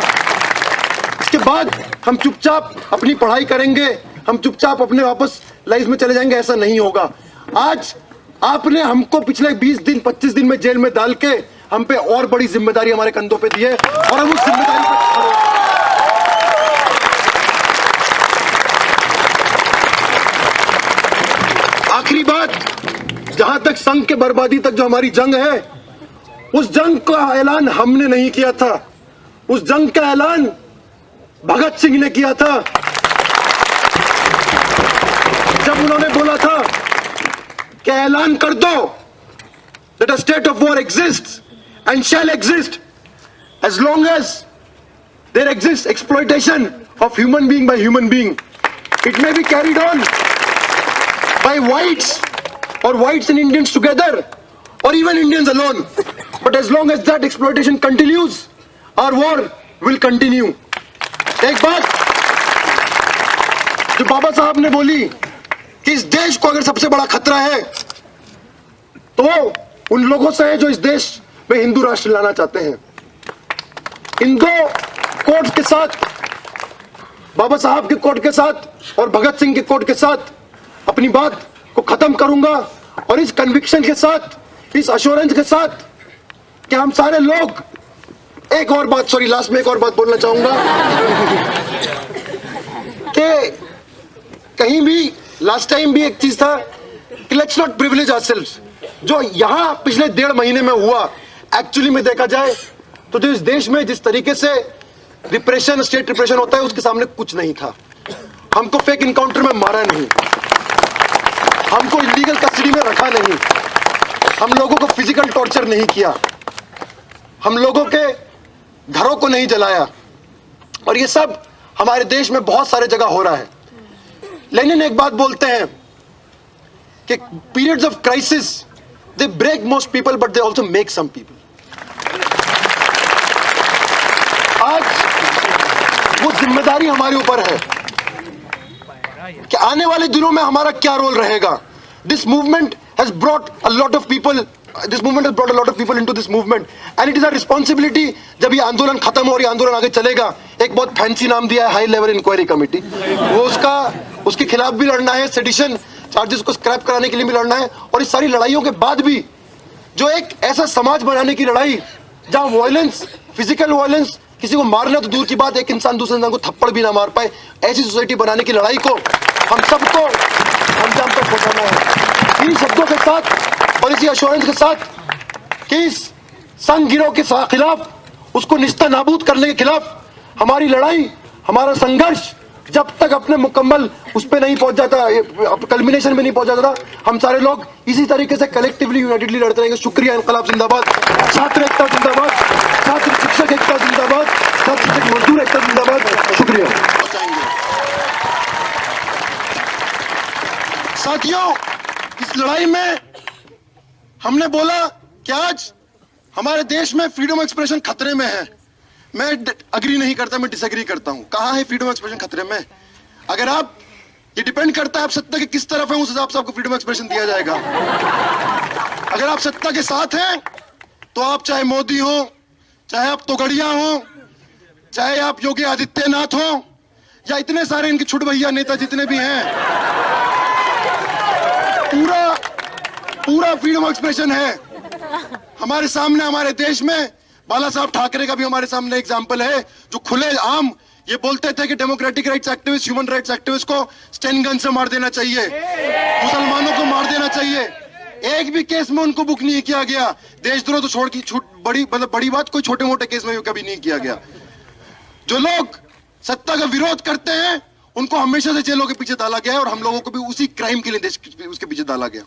इसके बाद हम चुपचाप अपनी पढ़ाई करेंगे, हम चुपचाप अपने वापस लाइफ में चले जाएंगे, ऐसा नहीं होगा। आज आपने हमको पिछले 20 दिन 25 दिन में जेल में डाल के हम पे और बड़ी जिम्मेदारी हमारे कंधों पे दी है और हम उस जिम्मेदारी पर आखिरी बात, जहां तक संघ के बर्बादी तक जो हमारी जंग है, उस जंग का ऐलान हमने नहीं किया था, उस जंग का ऐलान भगत सिंह ने किया था। जब उन्होंने बोला था कि ऐलान कर दो that a state of war exists and shall exist as long as there exists exploitation of human being by human being. It may be carried on by whites or whites and Indians together or even Indians alone, but as long as that exploitation continues, our war will continue. एक बात जो बाबा साहब ने बोली कि इस देश को अगर सबसे बड़ा खतरा है तो उन लोगों से है जो इस देश में हिंदू राष्ट्र लाना चाहते हैं। इन दो कोट के साथ, बाबा साहब के कोट के साथ और भगत सिंह के कोट के साथ अपनी बात को खत्म करूंगा, और इस कन्विक्शन के साथ, इस अश्योरेंस के साथ कि हम सारे लोग, एक और बात, सॉरी लास्ट में एक और बात बोलना चाहूंगा कि कहीं भी लास्ट टाइम भी एक चीज था कि लेट्स नॉट प्रिविलेज आवरसेल्व्स। जो यहां पिछले 1.5 महीने में हुआ, एक्चुअली में देखा जाए तो जो इस देश में जिस तरीके से रिप्रेशन, स्टेट रिप्रेशन होता है, उसके सामने कुछ नहीं था। हमको फेक इनकाउंटर में मारा नहीं, हमको इलीगल कस्टडी में रखा नहीं, हम लोगों को फिजिकल टॉर्चर नहीं किया, हम लोगों के घरों को नहीं जलाया। और ये सब हमारे देश में बहुत सारे जगह हो रहा है। लेनिन एक बात बोलते हैं कि periods of crisis they break most people but they also make some people. आज वो जिम्मेदारी हमारे ऊपर है कि आने वाले दिनों में हमारा क्या रोल रहेगा। This movement has brought a lot of people into this movement and it is our responsibility। जब ये आंदोलन खत्म हो और ये आंदोलन आगे चलेगा, एक बहुत फैंसी नाम दिया है हाई लेवल इंक्वायरी कमेटी, वो उसके खिलाफ भी लड़ना है, सेडिशन चार्जेस को स्क्रैप कराने के लिए भी लड़ना है। और इस सारी लड़ाइयों के बाद भी जो एक ऐसा समाज बनाने की लड़ाई जहां वायलेंस, फिजिकल वायलेंस, किसी को मारना तो दूर की बात, एक इंसान दूसरे इंसान को थप्पड़ भी ना मार पाए, ऐसी सोसाइटी बनाने की लड़ाई को हम सबको अंजाम तक पहुंचाना है। इन शब्दों के साथ और इसी एश्योरेंस के साथ कि इस संघ गिरोह के खिलाफ, उसको निस्ता नाबूद करने के खिलाफ हमारी लड़ाई, हमारा संघर्ष जब तक अपने मुकम्मल उस पर नहीं पहुंच जाता, कल्मिनेशन में नहीं पहुंच जाता, हम सारे लोग इसी तरीके से कलेक्टिवली यूनाइटेडली लड़ते रहेंगे। शुक्रिया। इंकलाब जिंदाबाद, छात्र एकता जिंदाबाद, छात्र शिक्षक एकता जिंदाबाद, छात्र शिक्षक मजदूर एकता जिंदाबाद। शुक्रिया। साथियों, इस लड़ाई में हमने बोला कि आज हमारे देश में फ्रीडम ऑफ एक्सप्रेशन खतरे में है। मैं अग्री नहीं करता, मैं डिसएग्री करता हूं। कहां है फ्रीडम ऑफ एक्सप्रेशन खतरे में? अगर आप, ये डिपेंड करता है आप सत्ता के किस तरफ है, उस हिसाब से आपको फ्रीडम ऑफ एक्सप्रेशन दिया जाएगा। अगर आप सत्ता के साथ हैं तो आप चाहे मोदी हो, चाहे आप तोगड़िया हो, चाहे आप योगी आदित्यनाथ हो, या इतने सारे इनके छुट भैया नेता जितने भी हैं, पूरा फ्रीडम ऑफ एक्सप्रेशन है हमारे सामने। हमारे देश में बाला साहब ठाकरे का भी हमारे सामने एग्जाम्पल है, जो खुले आम ये बोलते थे कि democratic rights activist, human rights activist को स्टेन गन से मार देना चाहिए, मुसलमानों को मार देना चाहिए। एक भी केस में उनको बुक नहीं किया गया। देशद्रोह तो छोड़ की बड़ी बात, कोई छोटे मोटे केस में कभी नहीं किया गया। जो लोग सत्ता का विरोध करते हैं उनको हमेशा से जेलों के पीछे डाला गया है, और हम लोगों को भी उसी क्राइम के लिए देश उसके पीछे डाला गया।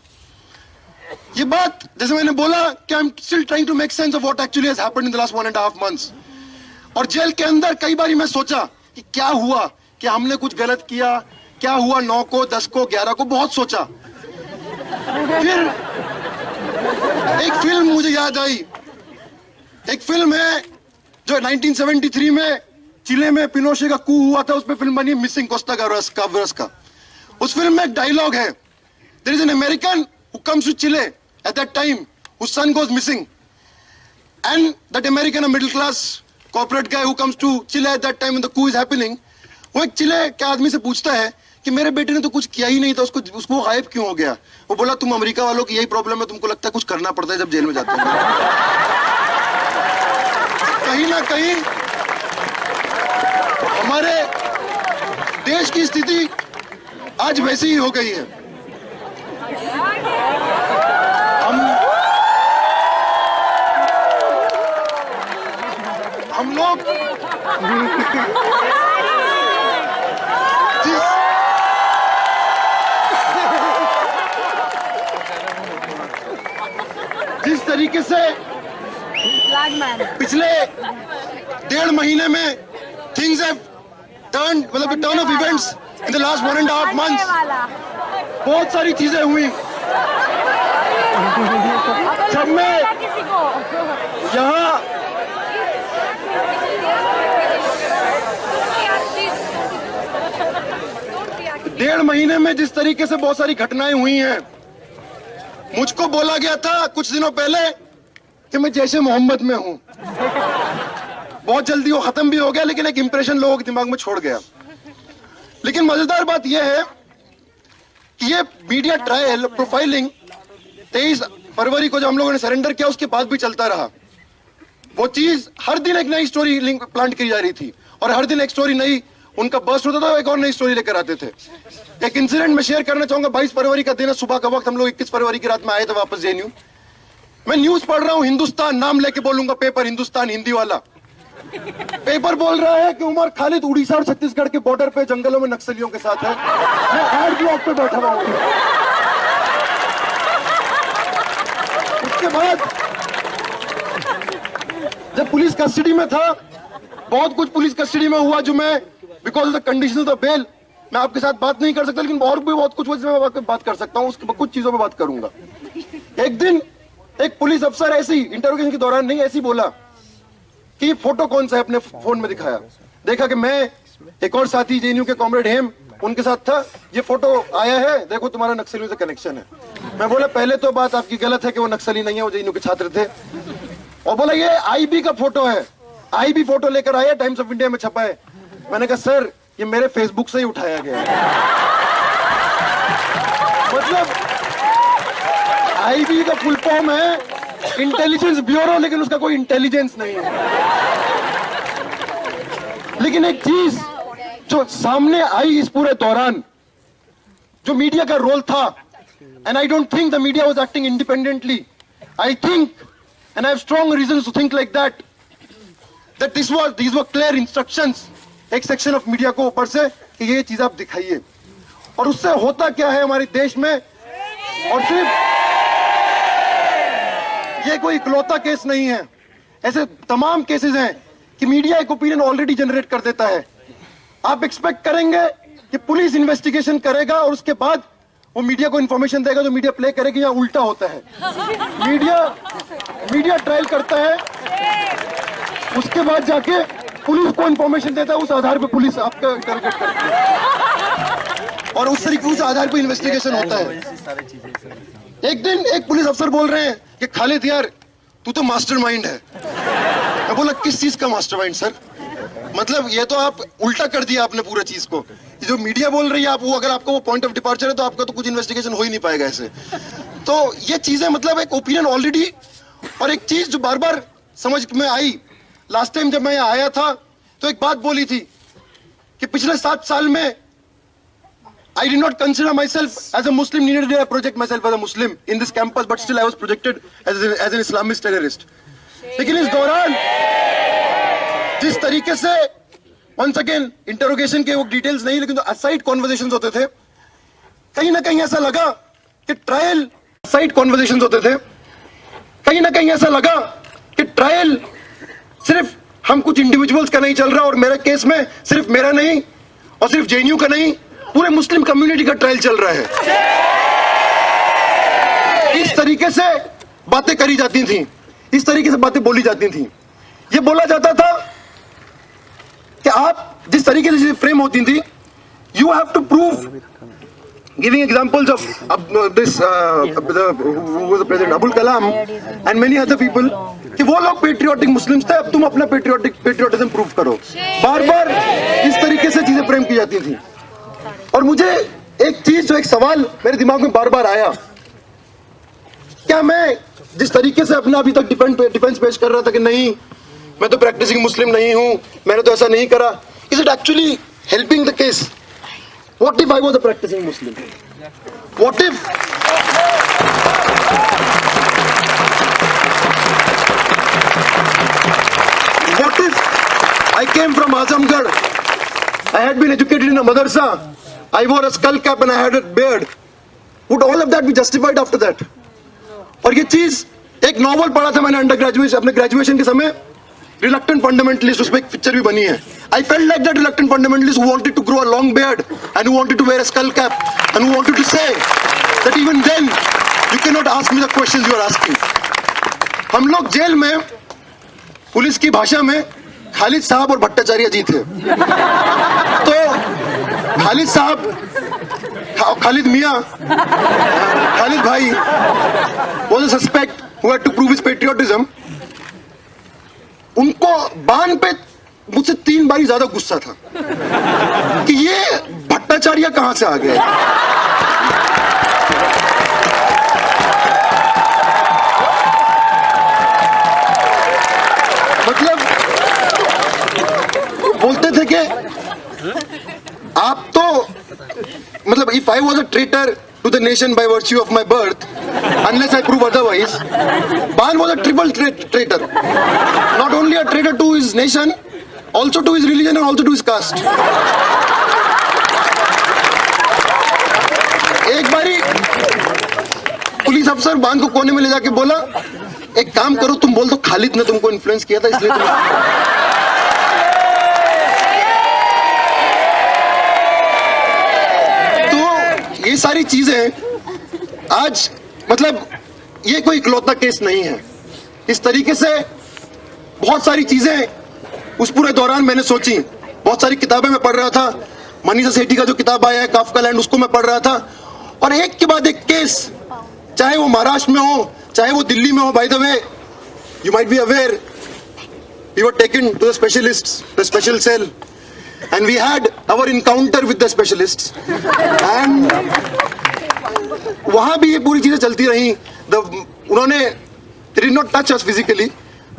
ये बात, जैसे मैंने बोला कि I am still trying to make sense of what actually has happened in the last 1.5 months। और जेल के अंदर कई बार मैं सोचा कि क्या हुआ, कि हमने कुछ गलत किया, क्या हुआ 9 को, 10 को, 11 को, बहुत सोचा। फिर एक फिल्म मुझे याद आई। एक फिल्म है जो 1973 में चिले में पिनोशे का कू हुआ था, उस पर फिल्म बनी मिसिंग कोस्टा गावरस का। उस फिल्म में एक डायलॉग है, there is an American who comes to Chile at that time, whose son goes missing, and that American, a middle class corporate guy who comes to Chile at that time when the coup is happening, वो एक चिले के आदमी से पूछता है कि मेरे बेटे ने तो कुछ किया ही नहीं था, उसको गायब क्यों हो गया? वो बोला, तुम अमेरिका वालों की यही प्रॉब्लम है, तुमको लगता है कुछ करना पड़ता है जब जेल में जाते हैं। कहीं ना कहीं हमारे देश की स्थिति आज वैसी ही हो गई है। हम लोग जिस तरीके से पिछले 1.5 महीने में थिंग्स हैव टर्न, मतलब turn off events in the last 1.5 months, बहुत सारी चीजें हुई। जब मैं यहाँ 1.5 महीने में जिस तरीके से बहुत सारी घटनाएं हुई हैं, मुझको बोला गया था कुछ दिनों पहले कि मैं जैसे मोहम्मद में हूं। बहुत जल्दी वो खत्म भी हो गया, लेकिन एक इंप्रेशन लोगों के दिमाग में छोड़ गया। लेकिन मजेदार बात यह है कि ये मीडिया ट्रायल प्रोफाइलिंग 23 फरवरी को जब हम लोगों ने सरेंडर किया, उसके बाद भी चलता रहा। वो चीज हर दिन एक नई स्टोरी लिंक प्लांट की जा रही थी, और हर दिन एक स्टोरी नई, उनका बर्स्ट होता था, एक और नई स्टोरी लेकर आते थे। एक इंसिडेंट मैं शेयर करना चाहूंगा। 22 फरवरी का दिन है, सुबह का वक्त, हम लोग 21 फरवरी की रात में आए थे वापस जेएनयू। मैं न्यूज पढ़ रहा हूं, हिंदुस्तान नाम लेके बोलूंगा, पेपर हिंदुस्तान हिंदी वाला। पेपर बोल रहा है कि उमर खालिद उड़ीसा और छत्तीसगढ़ के बॉर्डर पे जंगलों में नक्सलियों के साथ है। मैं हार्ड ब्लॉक पे बैठा हुआ हूं। उसके बाद जब पुलिस कस्टडी में था, बहुत कुछ पुलिस कस्टडी में हुआ जो मैं because of the conditions of bail मैं आपके साथ बात नहीं कर सकता, लेकिन और भी बहुत कुछ मैं बात कर सकता हूं। उसके कुछ चीजों पे बात करूंगा। एक दिन एक पुलिस अफसर ऐसी इंटरोगेशन के दौरान नहीं ऐसी बोला कि ये फोटो कौन सा है, अपने फोन में दिखाया, देखा कि मैं एक और साथी जेएनयू के कॉमरेड हेम उनके साथ था, ये फोटो आया है, देखो तुम्हारा नक्सलियों से कनेक्शन है। मैं बोला पहले तो बात आपकी गलत है कि वो नक्सली नहीं है, वो जेएनयू के छात्र थे। और बोला ये आईबी का फोटो है, आईबी फोटो लेकर आया, टाइम्स ऑफ इंडिया में छपा है। मैंने कहा सर ये मेरे फेसबुक से ही उठाया गया है। मतलब आईबी का फुल फॉर्म है इंटेलिजेंस ब्यूरो, लेकिन उसका कोई इंटेलिजेंस नहीं है। लेकिन एक चीज जो सामने आई इस पूरे दौरान, जो मीडिया का रोल था, and I don't think the media was acting independently, I think and I have strong reasons to think like that these were clear instructions एक सेक्शन ऑफ मीडिया को ऊपर से कि ये चीज आप दिखाइए। और उससे होता क्या है हमारे देश में, और सिर्फ ये कोई इकलौता केस नहीं है, ऐसे तमाम केसेस हैं कि मीडिया एक ओपिनियन ऑलरेडी जनरेट कर देता है। आप एक्सपेक्ट करेंगे कि पुलिस इन्वेस्टिगेशन करेगा और उसके बाद वो मीडिया को इंफॉर्मेशन देगा, जो मीडिया प्ले करेगी। यहाँ उल्टा होता है, मीडिया ट्रायल करता है, उसके बाद जाके पुलिस को इंफॉर्मेशन देता है, उस आधार पे पुलिस आपका इंटरोगेट करती है और उस तरीके उस आधार पे इन्वेस्टिगेशन होता है। एक दिन एक पुलिस अफसर बोल रहे हैं कि खालिद यार तू तो मास्टरमाइंड है। मैं बोला किस चीज का मास्टरमाइंड सर? मतलब ये तो आप उल्टा कर दिया आपने पूरा चीज को। जो मीडिया बोल रही है आप वो, अगर आपका वो पॉइंट ऑफ डिपार्चर है तो आपका तो कुछ इन्वेस्टिगेशन हो ही नहीं पाएगा ऐसे। तो ये चीजें मतलब एक ओपिनियन ऑलरेडी। और एक चीज जो बार बार समझ में आई, लास्ट टाइम जब मैं यहाँ आया था तो एक बात बोली थी कि पिछले 7 साल में I did not consider myself as a Muslim, neither did I project myself as a Muslim in this campus, but still I was projected as an Islamist terrorist. लेकिन इस दौरान जिस तरीके से once again इंटरोगेशन के वो details नहीं, लेकिन तो असाइड कॉन्वर्सेशंस होते थे, कहीं ना कहीं ऐसा लगा कि ट्रायल असाइड कॉन्वर्सेशंस होते थे, कहीं ना कहीं ऐसा लगा कि ट्रायल सिर्फ हम कुछ इंडिविजुअल्स का नहीं चल रहा, और मेरे केस में सिर्फ मेरा नहीं और सिर्फ जेएनयू का नहीं, पूरे मुस्लिम कम्युनिटी का ट्रायल चल रहा है। इस तरीके से बातें करी जाती थी, इस तरीके से बातें बोली जाती थी। ये बोला जाता था कि आप जिस तरीके से फ्रेम होती थी, you have to prove, giving examples of this who was the president Abul Kalam and many other people, कि वो लोग पेट्रियोटिक मुस्लिम्स थे, अब तुम अपना पेट्रियोटिज्म प्रूव करो। बार बार इस तरीके से चीजें फ्रेम की जाती थी। और मुझे एक चीज, जो एक सवाल मेरे दिमाग में बार बार आया, क्या मैं जिस तरीके से अपना अभी तक डिफेंस पेश कर रहा था कि नहीं मैं तो प्रैक्टिसिंग मुस्लिम नहीं हूं, मैंने तो ऐसा नहीं करा, is it actually helping the case? What if I was a practicing Muslim? What if I came from Azamgarh, I had been educated in a madrasa, I wore a skull cap and I had a beard? Would all of that be justified after that? और ये चीज एक novel पढ़ा था मैंने under graduation, अपने graduation के समय, रिलक्टेंट फंडामेंटलिस्ट, उसमें एक पिक्चर भी बनी है। I felt like that reluctant fundamentalist who wanted to grow a long beard and who wanted to wear a skull cap and who wanted to say that even then you cannot ask me the questions you are asking. हम लोग jail में police की भाषा में खालिद साहब और भट्टाचार्य जी थे। तो खालिद साहब, खालिद मियां, खालिद भाई was a suspect who had to prove his patriotism. उनको बान पे मुझसे 3 बार ज्यादा गुस्सा था कि ये भट्टाचार्य कहां से आ गए। मतलब बोलते थे कि आप तो, मतलब if I was a traitor to the nation by virtue of my birth, unless I prove otherwise. Ban was a triple traitor. Not only a traitor to his nation, also to his religion and also to his caste. एक बारी police अफसर बान को कोने में ले जाके बोला, एक काम करो, तुम बोल दो खालिद ने तुमको इन्फ्लुएंस किया था इसलिए तुम... ये सारी चीजें आज मतलब ये कोई इकलौता केस नहीं है. इस तरीके से बहुत सारी चीजें उस पूरे दौरान मैंने सोची. बहुत सारी किताबें मैं पढ़ रहा था. मनीषा सेठी का जो किताब आया है काफका लैंड, उसको मैं पढ़ रहा था. और एक के बाद एक केस, चाहे वो महाराष्ट्र में हो, चाहे वो दिल्ली में हो. By the way, you might be aware, we were taken to the specialists, the special cell, and we had our encounter with the specialists, and वहां भी ये पूरी चीजें चलती रही. उन्होंने they did not touch us physically,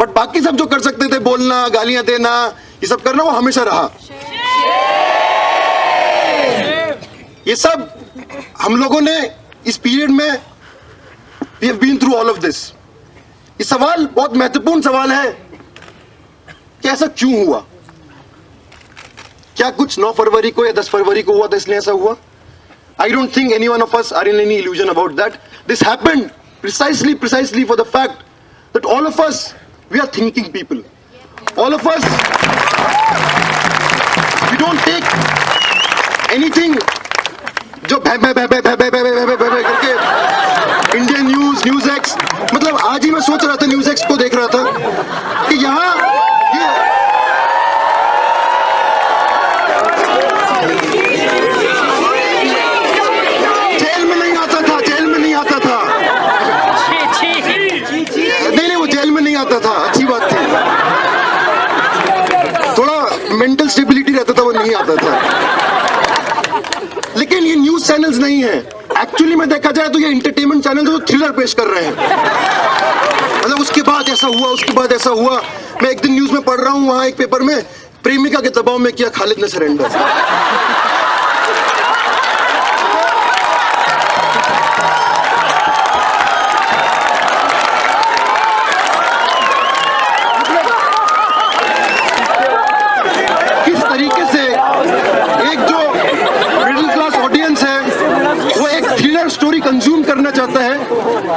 but बाकी सब जो कर सकते थे, बोलना, गालियां देना, ये सब करना, वो हमेशा रहा. ये सब हम लोगों ने इस पीरियड में we have been through all of this. ये सवाल बहुत महत्वपूर्ण सवाल है कि ऐसा क्यों हुआ. क्या कुछ 9 फरवरी को या 10 फरवरी को हुआ था इसलिए ऐसा हुआ? I don't think any one of us are in any illusion about that. This happened precisely for the fact that all of us, we are thinking people. All of us, we don't take anything जो करके Indian news x, मतलब आज ही मैं सोच रहा था, news x को देख रहा था कि यहाँ जेल में नहीं आता था. नहीं, वो जेल में नहीं आता था, अच्छी बात थी. थोड़ा मेंटल स्टेबिलिटी रहता था, वो नहीं आता था. लेकिन ये न्यूज चैनल्स नहीं है. एक्चुअली में देखा जाए तो ये एंटरटेनमेंट चैनल जो थ्रिलर पेश कर रहे हैं. मतलब उसके बाद ऐसा हुआ, उसके बाद ऐसा हुआ. मैं एक दिन न्यूज में पढ़ रहा हूँ, वहां एक पेपर में, प्रेमिका के दबाव में किया खालिद ने सरेंडर. किस तरीके से एक जो मिडिल क्लास ऑडियंस है वो एक थ्रिलर स्टोरी कंज्यूम करना चाहता है,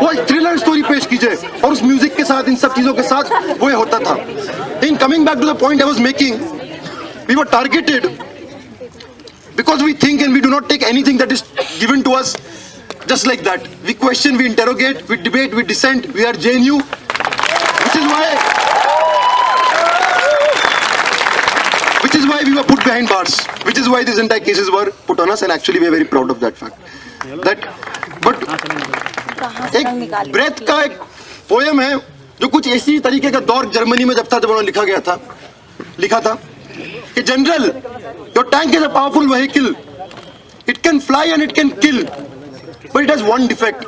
वो एक थ्रिलर स्टोरी पेश कीजिए, और उस म्यूजिक के साथ, इन सब चीजों के साथ वो होता था. In coming back to the point I was making, we were targeted because we think and we do not take anything that is given to us just like that. We question, we interrogate, we debate, we dissent, we are JNU, which is why we were put behind bars, which is why these entire cases were put on us, and actually we are very proud of that fact. But एक breath का एक poem है जो कुछ इसी तरीके का दौर जर्मनी में जब उन्होंने लिखा था कि general, your tank is a powerful vehicle, it can fly and it can kill, but it has one defect,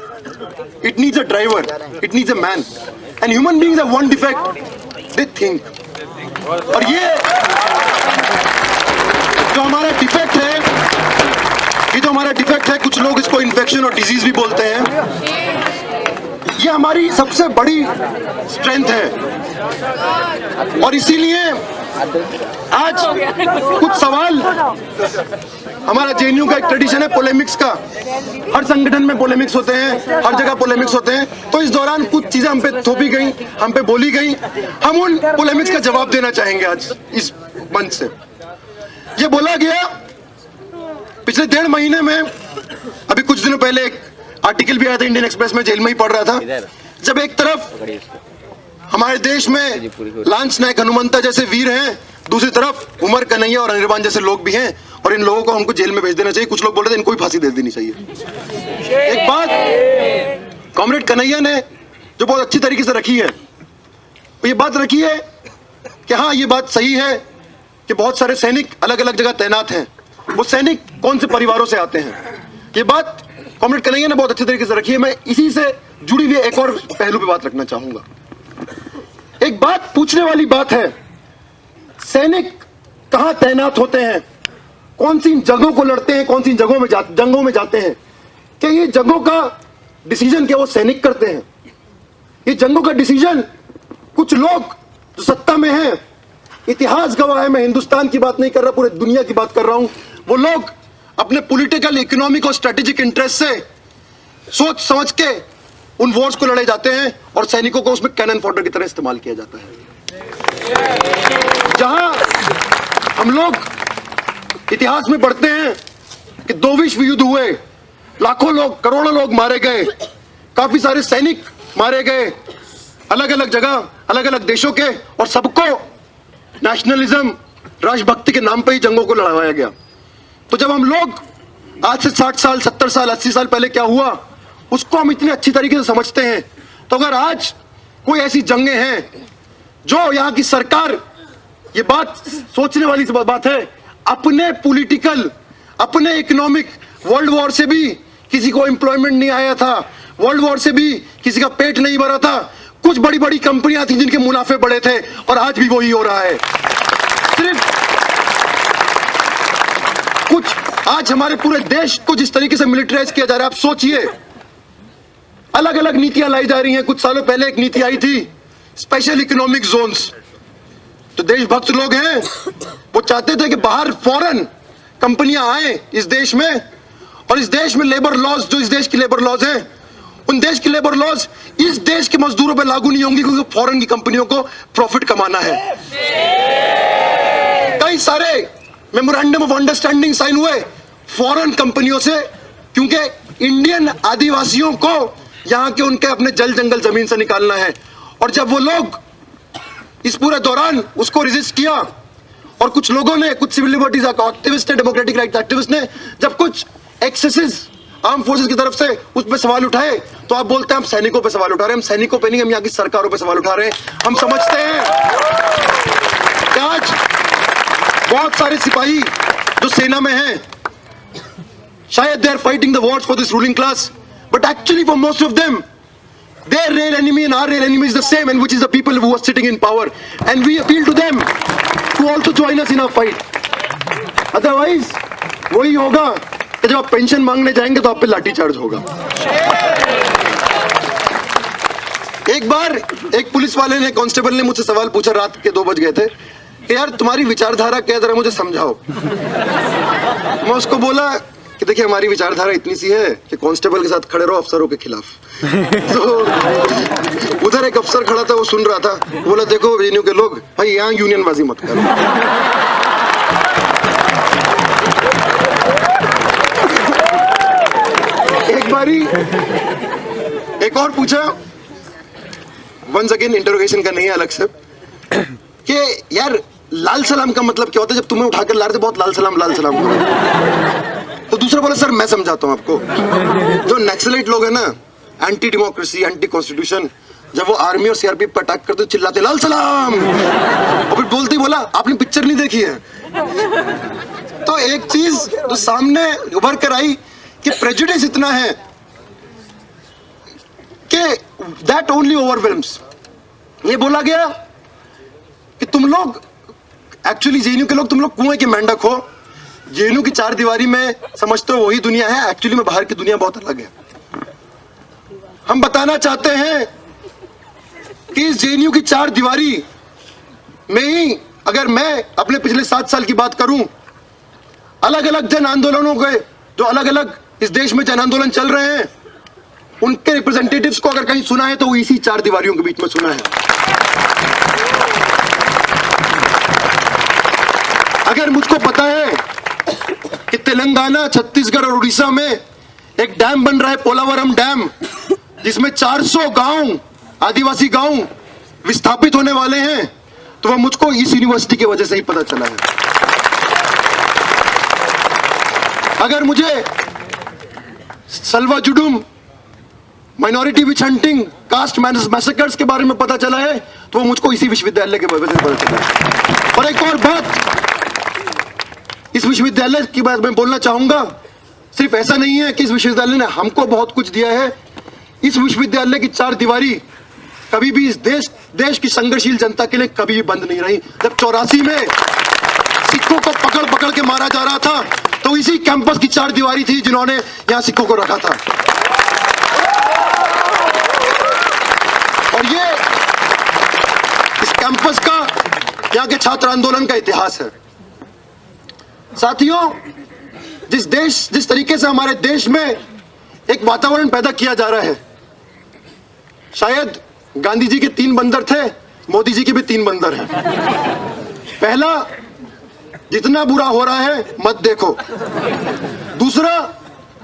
it needs a driver, it needs a man, and human beings have one defect, they think. और ये जो हमारा defect है, कुछ लोग इसको infection और disease भी बोलते हैं, ये हमारी सबसे बड़ी स्ट्रेंथ है. और इसीलिए आज कुछ सवाल, हमारा जेएनयू का एक ट्रेडिशन है पोलेमिक्स का. हर संगठन में पोलेमिक्स होते हैं, हर जगह पोलेमिक्स होते हैं. तो इस दौरान कुछ चीजें हम पे थोपी गई, हम पे बोली गई, हम उन पोलेमिक्स का जवाब देना चाहेंगे आज इस मंच से. ये बोला गया पिछले 1.5 महीने में, अभी कुछ दिनों पहले एक आर्टिकल भी आया था इंडियन एक्सप्रेस में, जेल में ही पढ़ रहा था, जब एक तरफ हमारे देश में लांस नायक हनुमंता जैसे वीर हैं, दूसरी तरफ उमर कन्हैया और अनिर्बान जैसे लोग भी हैं, और इन लोगों को हमको जेल में भेज देना चाहिए. कुछ लोग बोल रहे थे इनको भी फांसी दे देनी चाहिए. एक बात कॉमरेड कन्हैया ने जो बहुत अच्छी तरीके से रखी है, ये बात रखी है कि हाँ, ये बात सही है कि बहुत सारे सैनिक अलग अलग जगह तैनात हैं. वो सैनिक कौन से परिवारों से आते हैं, ये बात कॉमरेड कन्हैया ने बहुत अच्छी तरीके से रखी है. मैं इसी से जुड़ी हुई एक और पहलू पे बात रखना चाहूंगा. एक बात पूछने वाली बात है, सैनिक कहां तैनात होते हैं, कौन सी जगहों को लड़ते हैं, कौन सी जगहों में जंगों में जाते हैं, कि ये जंगों का डिसीजन क्या वो सैनिक करते हैं? ये जंगों का डिसीजन कुछ लोग जो सत्ता में हैं, इतिहास गवाह है, मैं हिंदुस्तान की बात नहीं कर रहा, पूरे दुनिया की बात कर रहा हूं, वो लोग अपने पॉलिटिकल, इकोनॉमिक और स्ट्रेटेजिक इंटरेस्ट से सोच समझ के उन वॉर्स को लड़े जाते हैं और सैनिकों को उसमें कैनन फॉडर की तरह इस्तेमाल किया जाता है। जहां हम लोग इतिहास में पढ़ते हैं कि 2 विश्व युद्ध हुए, लाखों लोग, करोड़ों लोग मारे गए, काफी सारे सैनिक मारे गए, अलग अलग जगह, अलग अलग देशों के, और सबको नेशनलिज्म, राष्ट्रभक्ति के नाम पे ही जंगों को लड़वाया गया। तो जब हम लोग आज से 60 साल, 70 साल, 80 साल पहले क्या हुआ उसको हम इतने अच्छी तरीके से समझते हैं, तो अगर आज कोई ऐसी जंगें हैं जो यहाँ की सरकार, ये बात सोचने वाली बात है, अपने पॉलिटिकल, अपने इकोनॉमिक, वर्ल्ड वॉर से भी किसी को एम्प्लॉयमेंट नहीं आया था, वर्ल्ड वॉर से भी किसी का पेट नहीं भरा था, कुछ बड़ी बड़ी कंपनियां थी जिनके मुनाफे बड़े थे, और आज भी वही हो रहा है। सिर्फ कुछ आज हमारे पूरे देश को जिस तरीके से मिलिटराइज किया जा रहा है, आप सोचिए, अलग अलग नीतियां लाई जा रही हैं। कुछ सालों पहले एक नीति आई थी, स्पेशल इकोनॉमिक जोन्स। तो देशभक्त लोग हैं, वो चाहते थे कि बाहर फॉरेन कंपनियां आए इस देश में, और इस देश में लेबर लॉज, जो इस देश की लेबर लॉज हैं, उन देश की लेबर लॉज इस देश के मजदूरों पर लागू नहीं होंगी, क्योंकि फॉरेन की कंपनियों को प्रॉफिट कमाना है। कई सारे मेमोरेंडम ऑफ अंडरस्टैंडिंग साइन हुए फॉरेन कंपनियों से, क्योंकि इंडियन आदिवासियों को यहां के उनके अपने जल जंगल जमीन से निकालना है। और जब वो लोग इस पूरे दौरान उसको रेजिस्ट किया, और कुछ लोगों ने, कुछ civil liberties activist, democratic right activist ने जब कुछ एक्सेसेस आर्म फोर्सेस की तरफ से उस पर सवाल उठाए, तो आप बोलते हैं हम सैनिकों पे सवाल उठा रहे हैं। हम सैनिकों पे नहीं, हम यहाँ की सरकारों पे सवाल उठा रहे हैं। हम समझते हैं कि आज बहुत सारे सिपाही जो सेना में हैं, शायद they are fighting the wars for this ruling class, but actually for most of them their real enemy and our real enemy is the same, and which is the people who are sitting in power, and we appeal to them to also join us in our fight. Otherwise वही होगा कि जब आप pension मांगने जाएंगे तो आप पे लाठी चार्ज होगा। एक बार एक पुलिस वाले ने, कांस्टेबल ने मुझसे सवाल पूछा, रात के 2 बज गए थे, कि यार तुम्हारी विचारधारा क्या है, जरा मुझे समझाओ। मैं उसको बोला कि देखिए हमारी विचारधारा इतनी सी है कि कांस्टेबल के साथ खड़े रहो अफसरों के खिलाफ। तो उधर एक अफसर खड़ा था, वो सुन रहा था, बोला देखो जेएनयू के लोग, भाई यहाँ यूनियनबाजी मत करो। एक बारी एक और पूछा, वंस अगेन इंटरोगेशन का नहीं है अलग से, कि यार लाल सलाम का मतलब क्या होता है, जब तुम्हें उठाकर ला रहे थे बहुत लाल सलाम करो। तो दूसरा बोला सर मैं समझाता हूं आपको, जो नक्सलाइट लोग हैं ना, एंटी डेमोक्रेसी, एंटी कॉन्स्टिट्यूशन, जब वो आर्मी और सीआरपीएफ पर अटैक करते चिल्लाते लाल सलाम, और फिर बोलते ही बोला आपने पिक्चर नहीं देखी है। तो एक चीज जो सामने उभर कर आई कि प्रेजुडिस इतना है कि दैट ओनली ओवरवेल्म्स। ये बोला गया कि तुम लोग एक्चुअली जेएनयू के लोग, तुम लोग कुएं के मेंढक हो, जेएनयू की 4 दीवारी में समझते हो वही दुनिया है, एक्चुअली में बाहर की दुनिया बहुत अलग है। हम बताना चाहते हैं कि इस जेएनयू की 4 दीवारी में ही, अगर मैं अपने पिछले 7 साल की बात करूं, अलग अलग जन आंदोलनों के, जो अलग अलग इस देश में जन आंदोलन चल रहे हैं, उनके रिप्रेजेंटेटिव्स को अगर कहीं सुना है तो वो इसी 4 दीवारियों के बीच में सुना है। अगर मुझको पता है कि तेलंगाना, छत्तीसगढ़ और उड़ीसा में एक डैम बन रहा है, पोलावरम डैम, जिसमें 400 गांव, आदिवासी गांव विस्थापित होने वाले हैं, तो वह मुझको इस यूनिवर्सिटी की वजह से ही पता चला है। अगर मुझे Salwa Judum, minority witch hunting, caste massacres के बारे में पता चला है, तो वो मुझको इसी विश्वविद्यालय के वजह से पता चला है। और एक और बात इस विश्वविद्यालय की बात मैं बोलना चाहूंगा, सिर्फ ऐसा नहीं है कि इस विश्वविद्यालय ने हमको बहुत कुछ दिया है, इस विश्वविद्यालय की 4 दीवारी कभी भी इस देश की संघर्षशील जनता के लिए कभी भी बंद नहीं रही। जब 84 में सिखों को पकड़ के मारा जा रहा था, तो इस इसी कैंपस की चार दीवारी थी जिन्होंने यहां सिखों को रखा था। और ये इस कैंपस का, यहां के छात्र आंदोलन का इतिहास है। साथियों, जिस तरीके से हमारे देश में एक वातावरण पैदा किया जा रहा है, शायद गांधी जी के 3 बंदर थे, मोदी जी के भी 3 बंदर हैं। पहला, जितना बुरा हो रहा है मत देखो। दूसरा,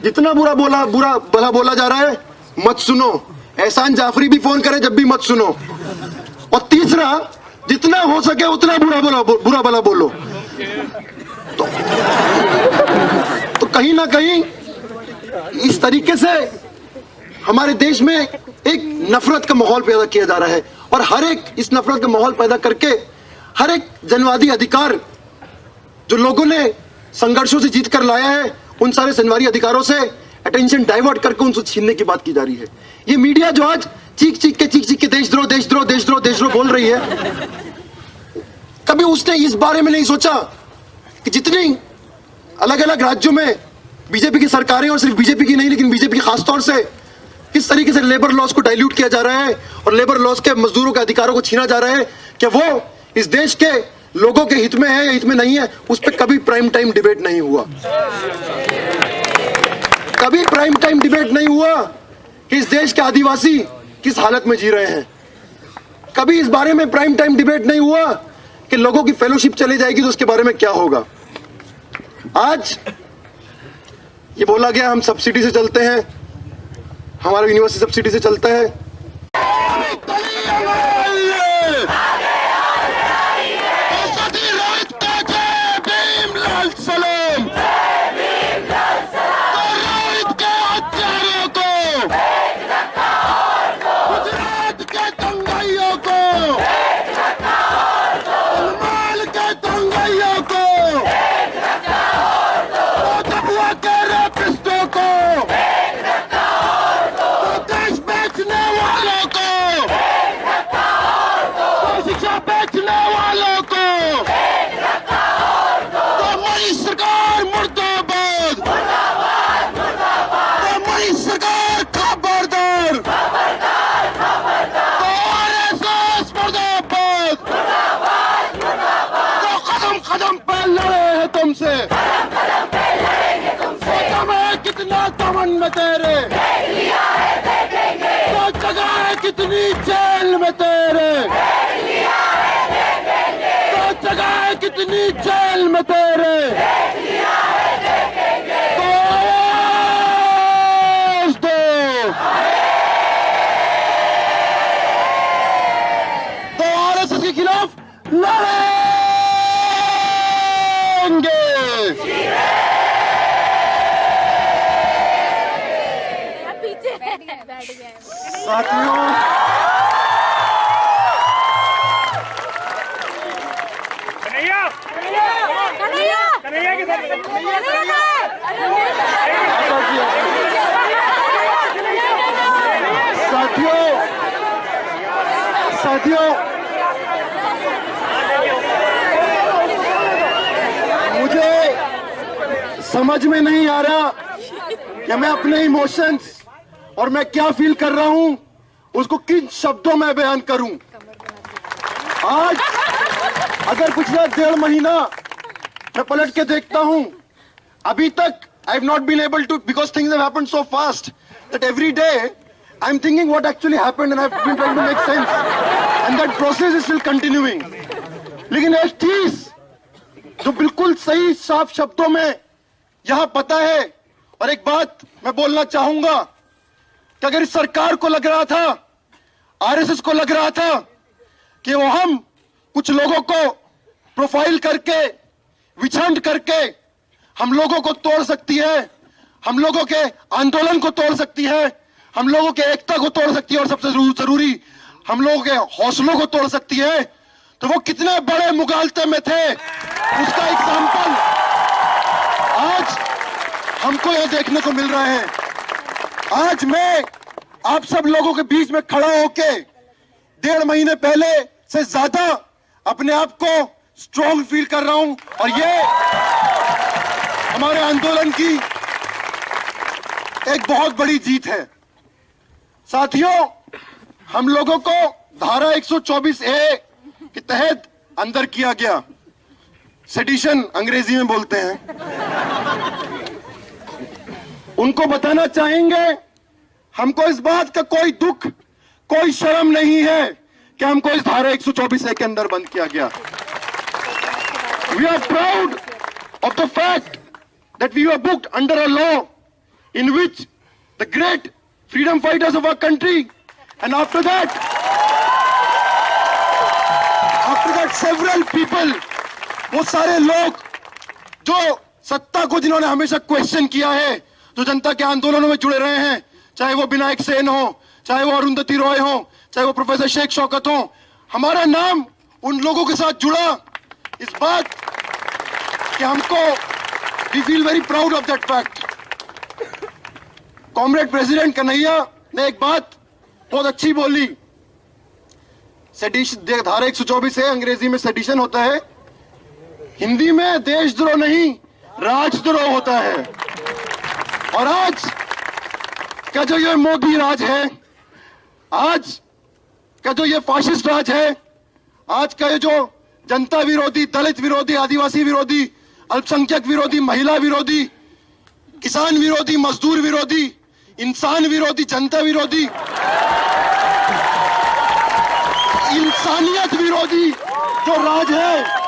जितना बुरा बोला जा रहा है मत सुनो। एहसान जाफरी भी फोन करे जब भी मत सुनो। और तीसरा, जितना हो सके उतना बुरा भला बोलो। तो कहीं ना कहीं इस तरीके से हमारे देश में एक नफरत का माहौल पैदा किया जा रहा है। और हर एक इस नफरत का माहौल पैदा करके हर एक जनवादी अधिकार जो लोगों ने संघर्षों से जीत कर लाया है, उन सारे जनवादी अधिकारों से अटेंशन डाइवर्ट करके उनसे छीनने की बात की जा रही है। ये मीडिया जो आज चीख चीख के देशद्रोह बोल रही है, कभी उसने इस बारे में नहीं सोचा कि जितनी अलग अलग राज्यों में बीजेपी की सरकारें, और सिर्फ बीजेपी की नहीं लेकिन बीजेपी की खासतौर से, किस तरीके से लेबर लॉस को डाइल्यूट किया जा रहा है और लेबर लॉस के मजदूरों के अधिकारों को छीना जा रहा है, कि वो इस देश के लोगों के हित में है या हित में नहीं है, उस पर कभी प्राइम टाइम डिबेट नहीं हुआ। कभी प्राइम टाइम डिबेट नहीं हुआ कि इस देश के आदिवासी किस हालत में जी रहे हैं। कभी इस बारे में प्राइम टाइम डिबेट नहीं हुआ कि लोगों की फेलोशिप चली जाएगी तो उसके बारे में क्या होगा। आज ये बोला गया हम सब्सिडी से चलते हैं, हमारा यूनिवर्सिटी सब्सिडी से चलता है। कितना दमन में तेरे, तो जगह है कितनी जेल में तेरे, तो जगह है कितनी जेल में तेरे। तो आवाज दो, तो आरएसएस के खिलाफ लड़ेंगे। साथियों, साथियों, मुझे समझ में नहीं आ रहा कि मैं अपने इमोशंस और मैं क्या फील कर रहा हूं उसको किन शब्दों में बयान करूं। आज अगर पिछला 1.5 महीना मैं पलट के देखता हूं, अभी तक I have not been able to, because things have happened so fast that every day I am thinking what actually happened and I have been trying to make sense and that process is still continuing. लेकिन एक चीज जो बिल्कुल सही साफ शब्दों में यहां पता है, और एक बात मैं बोलना चाहूंगा कि अगर इस सरकार को लग रहा था, आरएसएस को लग रहा था कि वो हम कुछ लोगों को प्रोफाइल करके, विछंड करके हम लोगों को तोड़ सकती है, हम लोगों के आंदोलन को तोड़ सकती है, हम लोगों के एकता को तोड़ सकती है, और सबसे जरूरी हम लोगों के हौसलों को तोड़ सकती है, तो वो कितने बड़े मुगालते में थे उसका एग्जाम्पल आज हमको यह देखने को मिल रहा है। आज मैं आप सब लोगों के बीच में खड़ा होके 1.5 महीने पहले से ज्यादा अपने आप को स्ट्रॉन्ग फील कर रहा हूं, और ये हमारे आंदोलन की एक बहुत बड़ी जीत है। साथियों, हम लोगों को धारा 124A के तहत अंदर किया गया, सेडिशन अंग्रेजी में बोलते हैं। उनको बताना चाहेंगे, हमको इस बात का कोई दुख, कोई शर्म नहीं है कि हमको इस धारा 124A के अंदर बंद किया गया। We are proud of the fact that we were booked under a law in which the great freedom fighters of our country, and after that several people, वो सारे लोग जो सत्ता को जिन्होंने हमेशा क्वेश्चन किया है, जो जनता के आंदोलनों में जुड़े रहे हैं, चाहे वो विनायक सेन हो, चाहे वो अरुंधति रॉय हो, चाहे वो प्रोफेसर शेख शौकत हो, हमारा नाम उन लोगों के साथ जुड़ा इस बात कि हमको we feel very proud of that fact. Comrade president Kanhaiya ने एक बात बहुत अच्छी बोली, सेडिशन धारा 124 है, अंग्रेजी में सेडिशन होता है, हिंदी में देशद्रोह नहीं राजद्रोह होता है। और आज का जो ये मोदी राज है, आज का जो ये फाशिस्ट राज है, आज का ये जो जनता विरोधी, दलित विरोधी, आदिवासी विरोधी, अल्पसंख्यक विरोधी, महिला विरोधी, किसान विरोधी, मजदूर विरोधी, इंसान विरोधी, जनता विरोधी, इंसानियत विरोधी जो राज है,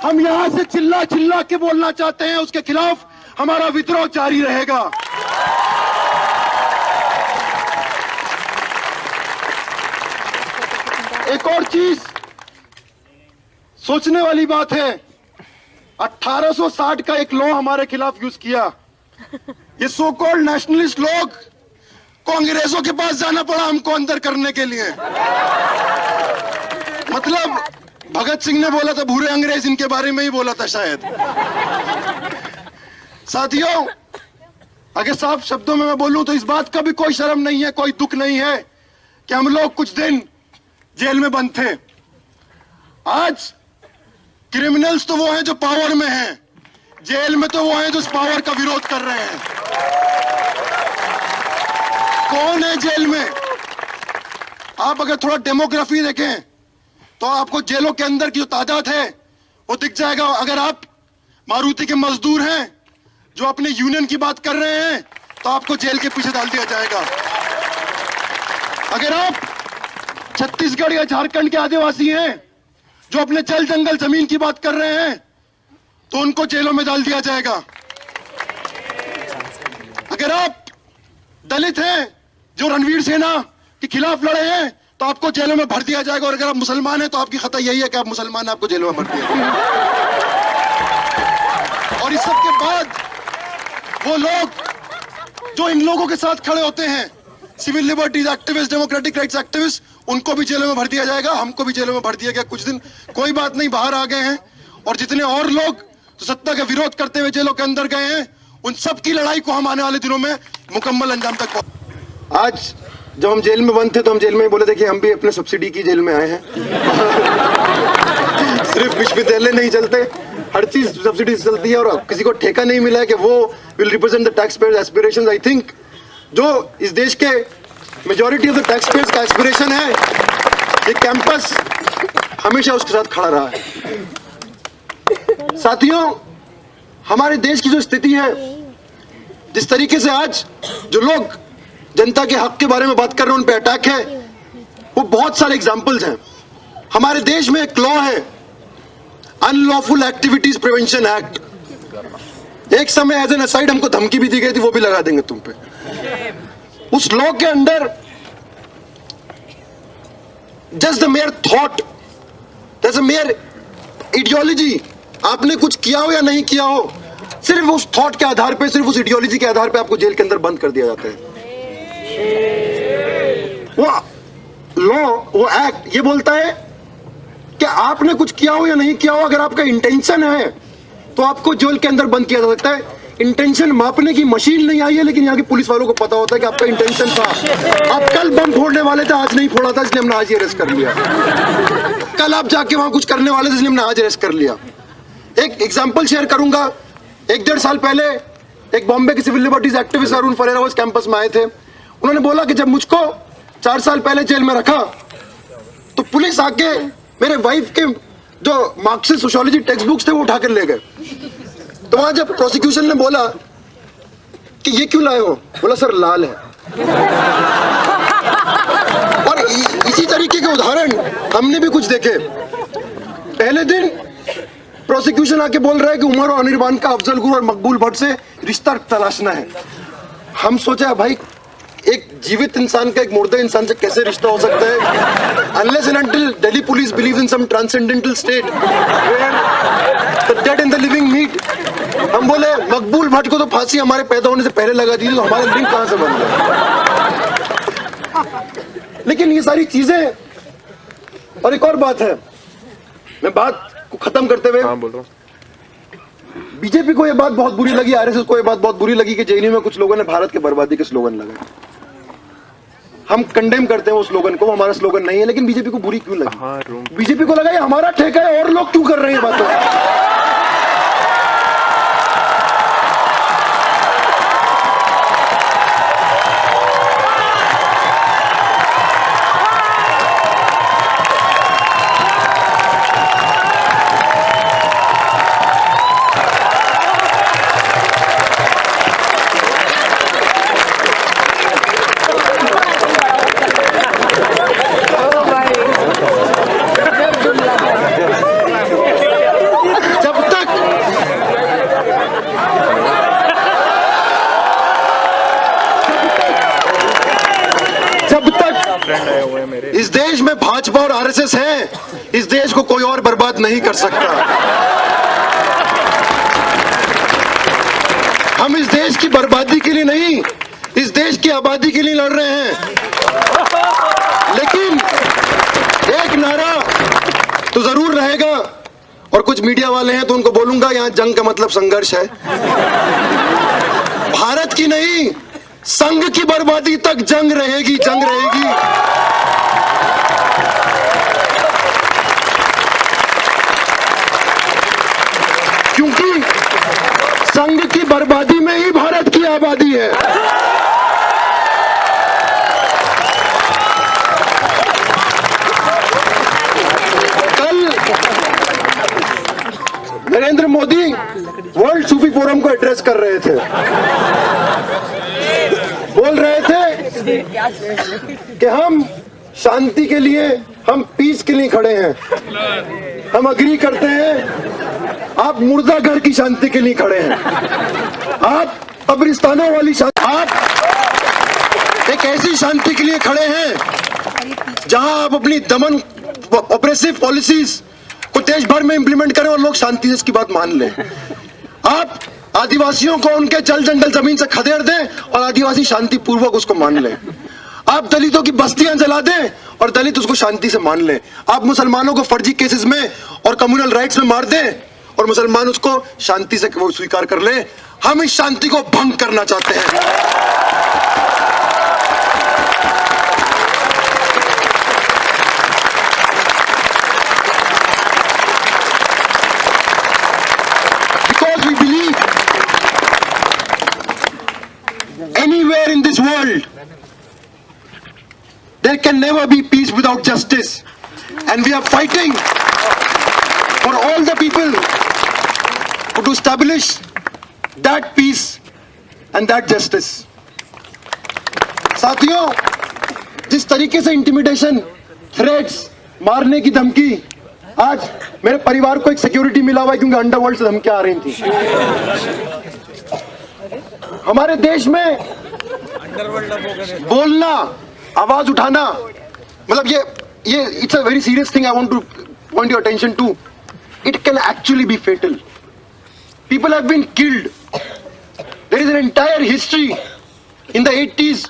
हम यहां से चिल्ला चिल्ला के बोलना चाहते हैं, उसके खिलाफ हमारा विद्रोह जारी रहेगा। एक और चीज सोचने वाली बात है, 1860 का एक लॉ हमारे खिलाफ यूज किया। ये सो कॉल्ड नेशनलिस्ट लोग को अंग्रेजों के पास जाना पड़ा हमको अंदर करने के लिए। मतलब भगत सिंह ने बोला था भूरे अंग्रेज, इनके बारे में ही बोला था शायद। साथियों, अगर साफ शब्दों में मैं बोलूं तो इस बात का भी कोई शर्म नहीं है, कोई दुख नहीं है कि हम लोग कुछ दिन जेल में बंद थे। आज क्रिमिनल्स तो वो हैं जो पावर में हैं, जेल में तो वो हैं जो इस पावर का विरोध कर रहे हैं। कौन है जेल में? आप अगर थोड़ा डेमोग्राफी देखें तो आपको जेलों के अंदर की जो तादाद है वो दिख जाएगा। अगर आप मारुति के मजदूर हैं जो अपने यूनियन की बात कर रहे हैं तो आपको जेल के पीछे डाल दिया जाएगा। अगर आप छत्तीसगढ़ या झारखंड के आदिवासी हैं जो अपने जल जंगल जमीन की बात कर रहे हैं तो उनको जेलों में डाल दिया जाएगा। अगर आप दलित हैं जो रणवीर सेना के खिलाफ लड़े हैं तो आपको जेलों में भर दिया जाएगा। और अगर आप मुसलमान हैं तो आपकी खता यही है कि आप मुसलमान हैं, आपको जेलों में भर दिया जाएगा। और इस सब के बाद वो लोग जो इन लोगों के साथ खड़े होते हैं, civil liberties activist, democratic rights activist, उनको भी जेलों में भर दिया जाएगा, हमको भी जेलों में भर दिया गया कुछ दिन। कोई बात नहीं, बाहर आ गए हैं। और जितने और लोग जो सत्ता का विरोध करते हुए जेलों के अंदर गए हैं, उन सब की लड़ाई को हम आने वाले दिनों में मुकम्मल अंजाम तक पहुंचाएंगे। आज जब हम जेल में बंद थे तो हम जेल में बोले थे कि हम भी अपने सब्सिडी की जेल में आए हैं। सिर्फ विश्वविद्यालय नहीं चलते, हर चीज सब्सिडी से चलती है और किसी को ठेका नहीं मिला है कि वो will represent the tax payers aspirations. I think जो इस देश के majority of the tax payers का एस्पिरेशन है, ये कैंपस हमेशा उसके साथ खड़ा रहा है। साथियों, हमारे देश की जो स्थिति है, जिस तरीके से आज जो लोग जनता के हक के बारे में बात कर रहे हैं, उन पे अटैक है, वो बहुत सारे एग्जांपल्स हैं। हमारे देश में एक लॉ है, अनलॉफुल एक्टिविटीज प्रिवेंशन एक्ट। एक समय एज एन असाइड हमको धमकी भी दी गई थी, वो भी लगा देंगे तुम पे। उस लॉ के अंदर just the mayor thought, that's a mayor ideology, आपने कुछ किया हो या नहीं किया हो, सिर्फ उस थॉट के आधार पे, सिर्फ उस आइडियोलॉजी के आधार पे आपको जेल के अंदर बंद कर दिया जाता है। वो लॉ, वो एक्ट ये बोलता है कि आपने कुछ किया हो या नहीं किया हो, अगर आपका इंटेंशन है तो आपको जेल के अंदर बंद किया जा सकता है। इंटेंशन मापने की मशीन नहीं आई है, लेकिन यहाँ की पुलिस वालों को पता होता है कि आपका इंटेंशन था। आप कल बम फोड़ने वाले थे, आज नहीं फोड़ा था, इसलिए हमने आज ही अरेस्ट कर लिया। कल आप जाके वहां कुछ करने वाले थे, इसलिए हमने आज अरेस्ट कर लिया। एक एग्जांपल शेयर करूंगा, एक 1.5 साल पहले एक बॉम्बे के civil liberties activist Arun Ferreira उस कैंपस में आए थे। उन्होंने बोला कि जब मुझको 4 साल पहले जेल में रखा तो पुलिस आके मेरे वाइफ के जो मार्क्सिस्ट सोशियोलॉजी टेक्स्ट बुक्स थे वो उठाकर ले गए। तो वहां जब प्रोसिक्यूशन ने बोला कि ये क्यों लाए हो, बोला सर लाल है। और इसी तरीके के उदाहरण हमने भी कुछ देखे। पहले दिन प्रोसिक्यूशन आके बोल रहा है कि उमर और अनिर्बान का अफजल गुरु और मकबूल भट्ट से रिश्ता तलाशना है। हम सोचा भाई एक जीवित इंसान का एक मुर्दे इंसान से कैसे रिश्ता हो सकता है? Unless and until Delhi police believes in some transcendental state where the dead and the living meet. हम बोले मकबूल भट्ट को तो फांसी हमारे पैदा होने से पहले लगा दी, तो हमारा लिंक कहां से बन गया? लेकिन ये सारी चीजें, और एक और बात है, मैं बात को खत्म करते हुए बोल रहा हूं, बीजेपी को ये बात बहुत बुरी लगी, आरएसएस को ये बात बहुत बुरी लगी कि जेएनयू में कुछ लोगों ने भारत के बर्बादी के स्लोगन लगाए। हम कंडेम करते हैं उस स्लोगन को, हमारा स्लोगन नहीं है, लेकिन बीजेपी को बुरी क्यों लगी? बीजेपी को लगा ये हमारा ठेका है, और लोग क्यों कर रहे हैं बातें? इस देश में भाजपा और आरएसएस है, इस देश को कोई और बर्बाद नहीं कर सकता। हम इस देश की बर्बादी के लिए नहीं, इस देश की आबादी के लिए लड़ रहे हैं। लेकिन एक नारा तो जरूर रहेगा, और कुछ मीडिया वाले हैं तो उनको बोलूंगा यहां जंग का मतलब संघर्ष है। भारत की नहीं, संघ की बर्बादी तक जंग रहेगी, जंग रहेगी। क्योंकि संघ की बर्बादी में ही भारत की आबादी है। कल नरेंद्र मोदी वर्ल्ड सूफी फोरम को एड्रेस कर रहे थे, बोल रहे थे कि हम शांति के लिए, हम पीस के लिए खड़े हैं। हम अग्री करते हैं, आप मुर्दा घर की शांति के लिए खड़े हैं, आप कब्रिस्तानों वाली शांति, आप एक ऐसी शांति के लिए खड़े हैं जहां आप अपनी दमन ऑपरेसिव पॉलिसीज को देश भर में इंप्लीमेंट करें और लोग शांति से इसकी बात मान लें। आप आदिवासियों को उनके जल जंगल जमीन से खदेड़ दें और आदिवासी शांति पूर्वक उसको मान लें। आप दलितों की बस्तियां जला दें और दलित उसको शांति से मान लें। आप मुसलमानों को फर्जी केसेस में और कम्युनल राइट्स में मार दें और मुसलमान उसको शांति से स्वीकार कर ले। हम इस शांति को भंग करना चाहते हैं। Because we believe anywhere in this world there can never be peace without justice, and we are fighting for all the people to establish that peace and that justice. साथियों, जिस तरीके से इंटिमिडेशन, थ्रेट्स, मारने की धमकी, आज मेरे परिवार को एक सिक्योरिटी मिला हुआ है क्योंकि अंडरवर्ल्ड से धमकियां आ रही थी। हमारे देश में बोलना, आवाज उठाना, मतलब ये it's a very serious thing. I want to point your attention to, it can actually be fatal. People have been killed. There is an entire history in the 80s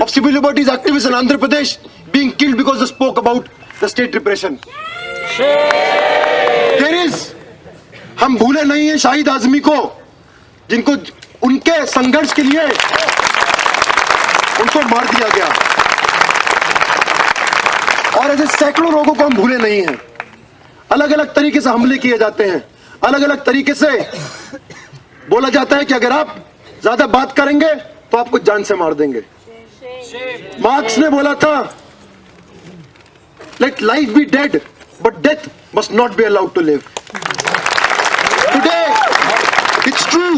of civil liberties activists in Andhra Pradesh being killed because they spoke about the state repression. There is, हम भूले नहीं है शाहिद आजमी को, जिनको उनके संघर्ष के लिए उनको मार दिया गया, और ऐसे सैकड़ों लोगों को हम भूले नहीं हैं। अलग अलग तरीके से हमले किए जाते हैं, अलग अलग तरीके से बोला जाता है कि अगर आप ज्यादा बात करेंगे तो आपको जान से मार देंगे। मार्क्स ने बोला था, let life be dead but death must not be allowed to live. Today it's true